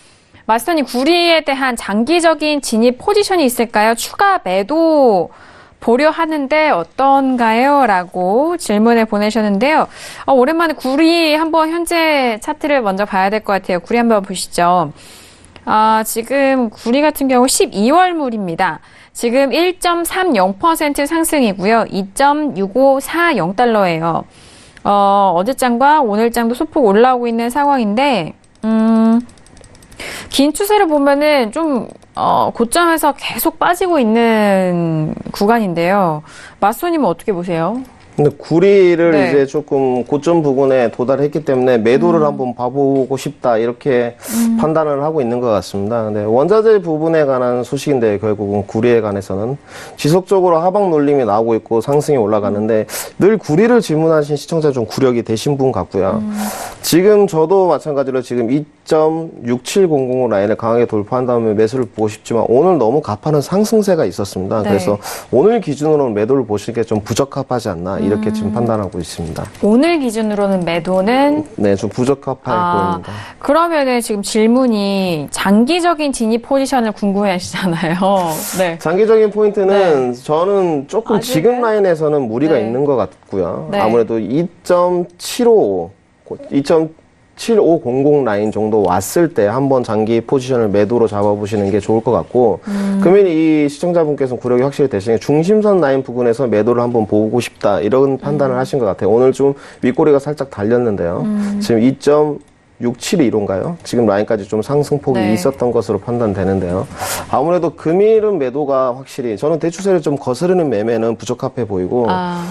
마스터님, 구리에 대한 장기적인 진입 포지션이 있을까요? 추가 매도 보려 하는데 어떤가요? 라고 질문을 보내셨는데요. 오랜만에 구리 한번 현재 차트를 먼저 봐야 될 것 같아요. 구리 한번 보시죠. 지금 구리 같은 경우 12월물입니다. 지금 1.30% 상승이고요. 2.6540달러예요. 어제장과 오늘장도 소폭 올라오고 있는 상황인데 긴 추세를 보면은 좀 고점에서 계속 빠지고 있는 구간인데요. 마스터님은 어떻게 보세요? 근데 구리를 네. 이제 조금 고점 부근에 도달했기 때문에 매도를 한번 봐보고 싶다 이렇게 판단을 하고 있는 것 같습니다. 근데 원자재 부분에 관한 소식인데 결국은 구리에 관해서는 지속적으로 하방 놀림이 나오고 있고 상승이 올라가는데 늘 구리를 질문하신 시청자 좀 구력이 되신 분 같고요. 지금 저도 마찬가지로 지금 2.6700 라인을 강하게 돌파한 다음에 매수를 보고 싶지만 오늘 너무 가파른 상승세가 있었습니다. 네. 그래서 오늘 기준으로는 매도를 보시는 게 좀 부적합하지 않나 이렇게 지금 판단하고 있습니다. 오늘 기준으로는 매도는 네, 좀 부적합해 보입니다. 그러면은 지금 질문이 장기적인 진입 포지션을 궁금해 하시잖아요. 네. 장기적인 포인트는 저는 조금 아직은? 지금 라인에서는 무리가 네. 있는 것 같고요. 네. 아무래도 2.7500 라인 정도 왔을 때 한번 장기 포지션을 매도로 잡아보시는 게 좋을 것 같고 그러면 이 시청자분께서 구력이 확실히 되시는 게 중심선 라인 부근에서 매도를 한번 보고 싶다 이런 판단을 하신 것 같아요. 오늘 좀 윗꼬리가 살짝 달렸는데요. 지금 2.672로인가요? 지금 라인까지 좀 상승폭이 네. 있었던 것으로 판단되는데요. 아무래도 금일은 매도가 확실히 저는 대추세를 좀 거스르는 매매는 부적합해 보이고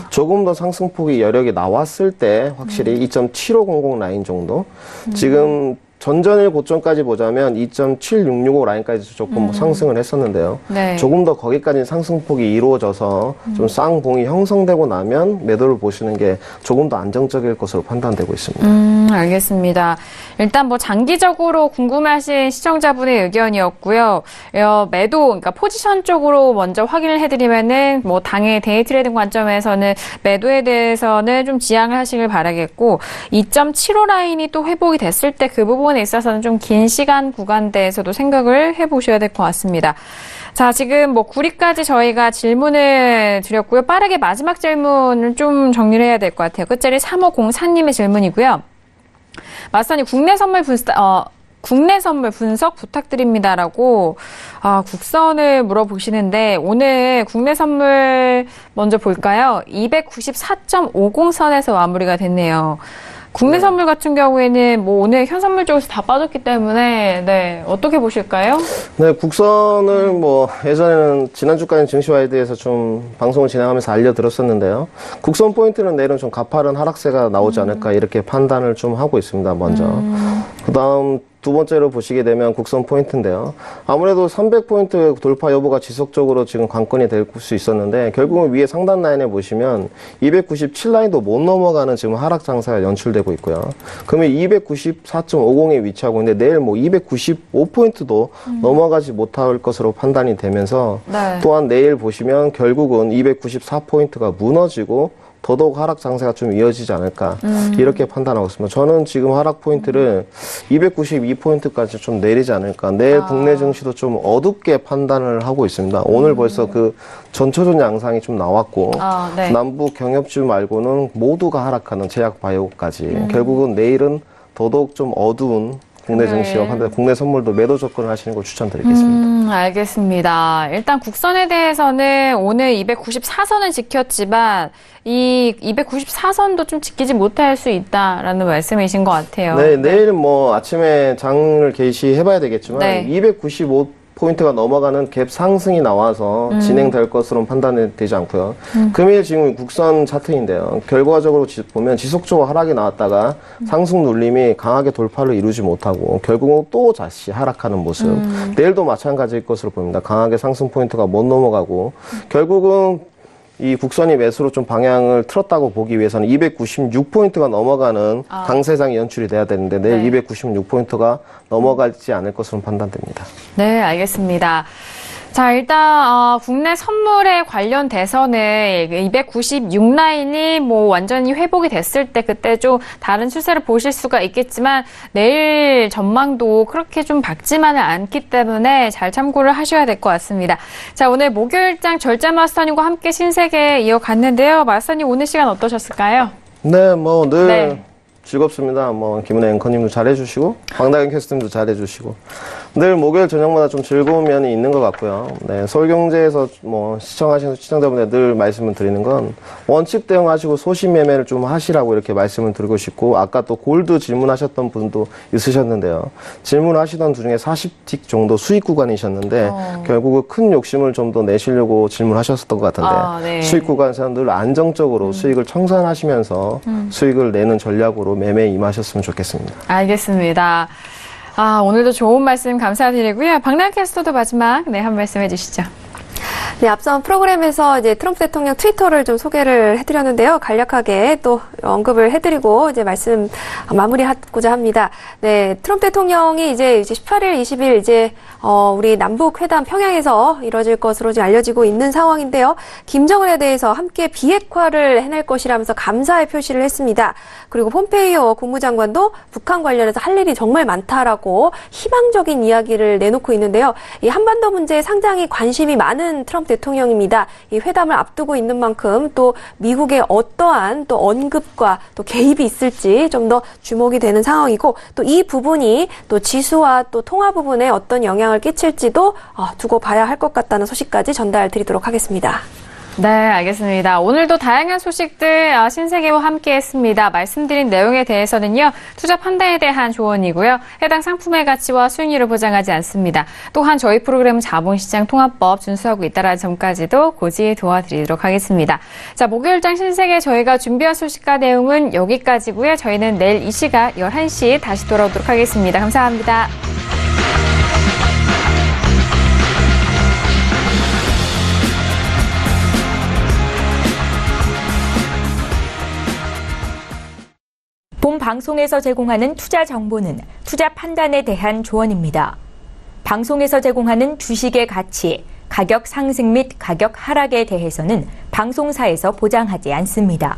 조금 더 상승폭이 여력이 나왔을 때 확실히 2.7500 라인 정도 지금 전전일 고점까지 보자면 2.7665 라인까지 조금 상승을 했었는데요. 네. 조금 더 거기까지 상승폭이 이루어져서 좀 쌍봉이 형성되고 나면 매도를 보시는 게 조금 더 안정적일 것으로 판단되고 있습니다. 알겠습니다. 일단 뭐 장기적으로 궁금해하신 시청자분의 의견이었고요. 매도, 그러니까 포지션 쪽으로 먼저 확인을 해드리면은 뭐 당의 데이 트레이딩 관점에서는 매도에 대해서는 좀 지양을 하시길 바라겠고 2.75 라인이 또 회복이 됐을 때 그 부분에 있어서는 좀 긴 시간 구간대에서도 생각을 해보셔야 될 것 같습니다. 자, 지금 뭐 구리까지 저희가 질문을 드렸고요. 빠르게 마지막 질문을 좀 정리를 해야 될 것 같아요. 끝자리 3504님의 질문이고요. 마스터님, 국내 선물 분석 부탁드립니다라고 국선을 물어보시는데 오늘 국내 선물 먼저 볼까요? 294.50선에서 마무리가 됐네요. 국내 선물 같은 경우에는 뭐 오늘 현선물 쪽에서 다 빠졌기 때문에 네, 어떻게 보실까요? 네, 국선을 뭐 예전에는 지난주까지 증시와이드에서 좀 방송을 진행하면서 알려드렸었는데요. 국선 포인트는 내일은 좀 가파른 하락세가 나오지 않을까 이렇게 판단을 좀 하고 있습니다. 먼저. 그다음 두 번째로 보시게 되면 국선 포인트인데요. 아무래도 300포인트 돌파 여부가 지속적으로 지금 관건이 될 수 있었는데 결국은 위에 상단 라인에 보시면 297라인도 못 넘어가는 지금 하락 장세가 연출되고 있고요. 그러면 294.50에 위치하고 있는데 내일 뭐 295포인트도 넘어가지 못할 것으로 판단이 되면서 네. 또한 내일 보시면 결국은 294포인트가 무너지고 더더욱 하락 장세가 좀 이어지지 않을까 이렇게 판단하고 있습니다. 저는 지금 하락 포인트를 292포인트까지 좀 내리지 않을까. 내일 국내 증시도 좀 어둡게 판단을 하고 있습니다. 오늘 벌써 그 전초전 양상이 좀 나왔고 네. 남부 경협주 말고는 모두가 하락하는 제약 바이오까지 결국은 내일은 더더욱 좀 어두운 국내 증시와 판단, 국내 선물도 매도 접근을 하시는 걸 추천드리겠습니다. 알겠습니다. 일단 국선에 대해서는 오늘 294선은 지켰지만 이 294선도 좀 지키지 못할 수 있다라는 말씀이신 것 같아요. 네, 내일 뭐 아침에 장을 개시해봐야 되겠지만 네. 295포인트가 넘어가는 갭 상승이 나와서 진행될 것으로는 판단이 되지 않고요. 금일 지금 국선 차트인데요. 결과적으로 보면 지속적으로 하락이 나왔다가 상승 눌림이 강하게 돌파를 이루지 못하고 결국은 또 다시 하락하는 모습. 내일도 마찬가지일 것으로 보입니다. 강하게 상승 포인트가 못 넘어가고 결국은 이 국선이 매수로 좀 방향을 틀었다고 보기 위해서는 296포인트가 넘어가는 강세장이 연출이 돼야 되는데 내일 296포인트가 넘어가지 않을 것으로 판단됩니다. 네, 알겠습니다. 자, 일단 국내 선물에 관련돼서는 296라인이 뭐 완전히 회복이 됐을 때 그때 좀 다른 추세를 보실 수가 있겠지만 내일 전망도 그렇게 좀 밝지만은 않기 때문에 잘 참고를 하셔야 될 것 같습니다. 자, 오늘 목요일장 절자 마스터님과 함께 신세계 이어갔는데요. 마스터님 오늘 시간 어떠셨을까요? 네, 뭐 늘 네. 즐겁습니다. 뭐 김은혜 앵커님도 잘해주시고 황다경 캐스터님도 잘해주시고 늘 목요일 저녁마다 좀 즐거운 면이 있는 것 같고요. 네, 서울경제에서 뭐 시청하시는 시청자분들 늘 말씀을 드리는 건 원칙 대응하시고 소신 매매를 좀 하시라고 이렇게 말씀을 드리고 싶고, 아까 또 골드 질문하셨던 분도 있으셨는데요. 질문하시던 중에 40틱 정도 수익 구간이셨는데 결국은 큰 욕심을 좀 더 내시려고 질문하셨었던 것 같은데 네. 수익 구간에서는 늘 안정적으로 수익을 청산하시면서 수익을 내는 전략으로 매매에 임하셨으면 좋겠습니다. 알겠습니다. 오늘도 좋은 말씀 감사드리고요. 박나영 캐스터도 마지막 한 말씀 해주시죠. 네, 앞선 프로그램에서 이제 트럼프 대통령 트위터를 좀 소개를 해드렸는데요. 간략하게 또 언급을 해드리고 이제 말씀 마무리하고자 합니다. 네, 트럼프 대통령이 이제 18일, 20일 이제 우리 남북 회담 평양에서 이뤄질 것으로 지금 알려지고 있는 상황인데요. 김정은에 대해서 함께 비핵화를 해낼 것이라면서 감사의 표시를 했습니다. 그리고 폼페이오 국무장관도 북한 관련해서 할 일이 정말 많다라고 희망적인 이야기를 내놓고 있는데요. 이 한반도 문제에 상당히 관심이 많은 트럼프 대통령입니다. 이 회담을 앞두고 있는 만큼 또 미국의 어떠한 또 언급과 또 개입이 있을지 좀 더 주목이 되는 상황이고, 또 이 부분이 또 지수와 또 통화 부분에 어떤 영향을 끼칠지도 두고 봐야 할 것 같다는 소식까지 전달드리도록 하겠습니다. 네, 알겠습니다. 오늘도 다양한 소식들 신세계와 함께했습니다. 말씀드린 내용에 대해서는요, 투자 판단에 대한 조언이고요, 해당 상품의 가치와 수익률을 보장하지 않습니다. 또한 저희 프로그램은 자본시장 통합법 준수하고 있다는 점까지도 고지 도와드리도록 하겠습니다. 자, 목요일장 신세계 저희가 준비한 소식과 내용은 여기까지고요. 저희는 내일 이 시각 11시 다시 돌아오도록 하겠습니다. 감사합니다. 본 방송에서 제공하는 투자 정보는 투자 판단에 대한 조언입니다. 방송에서 제공하는 주식의 가치, 가격 상승 및 가격 하락에 대해서는 방송사에서 보장하지 않습니다.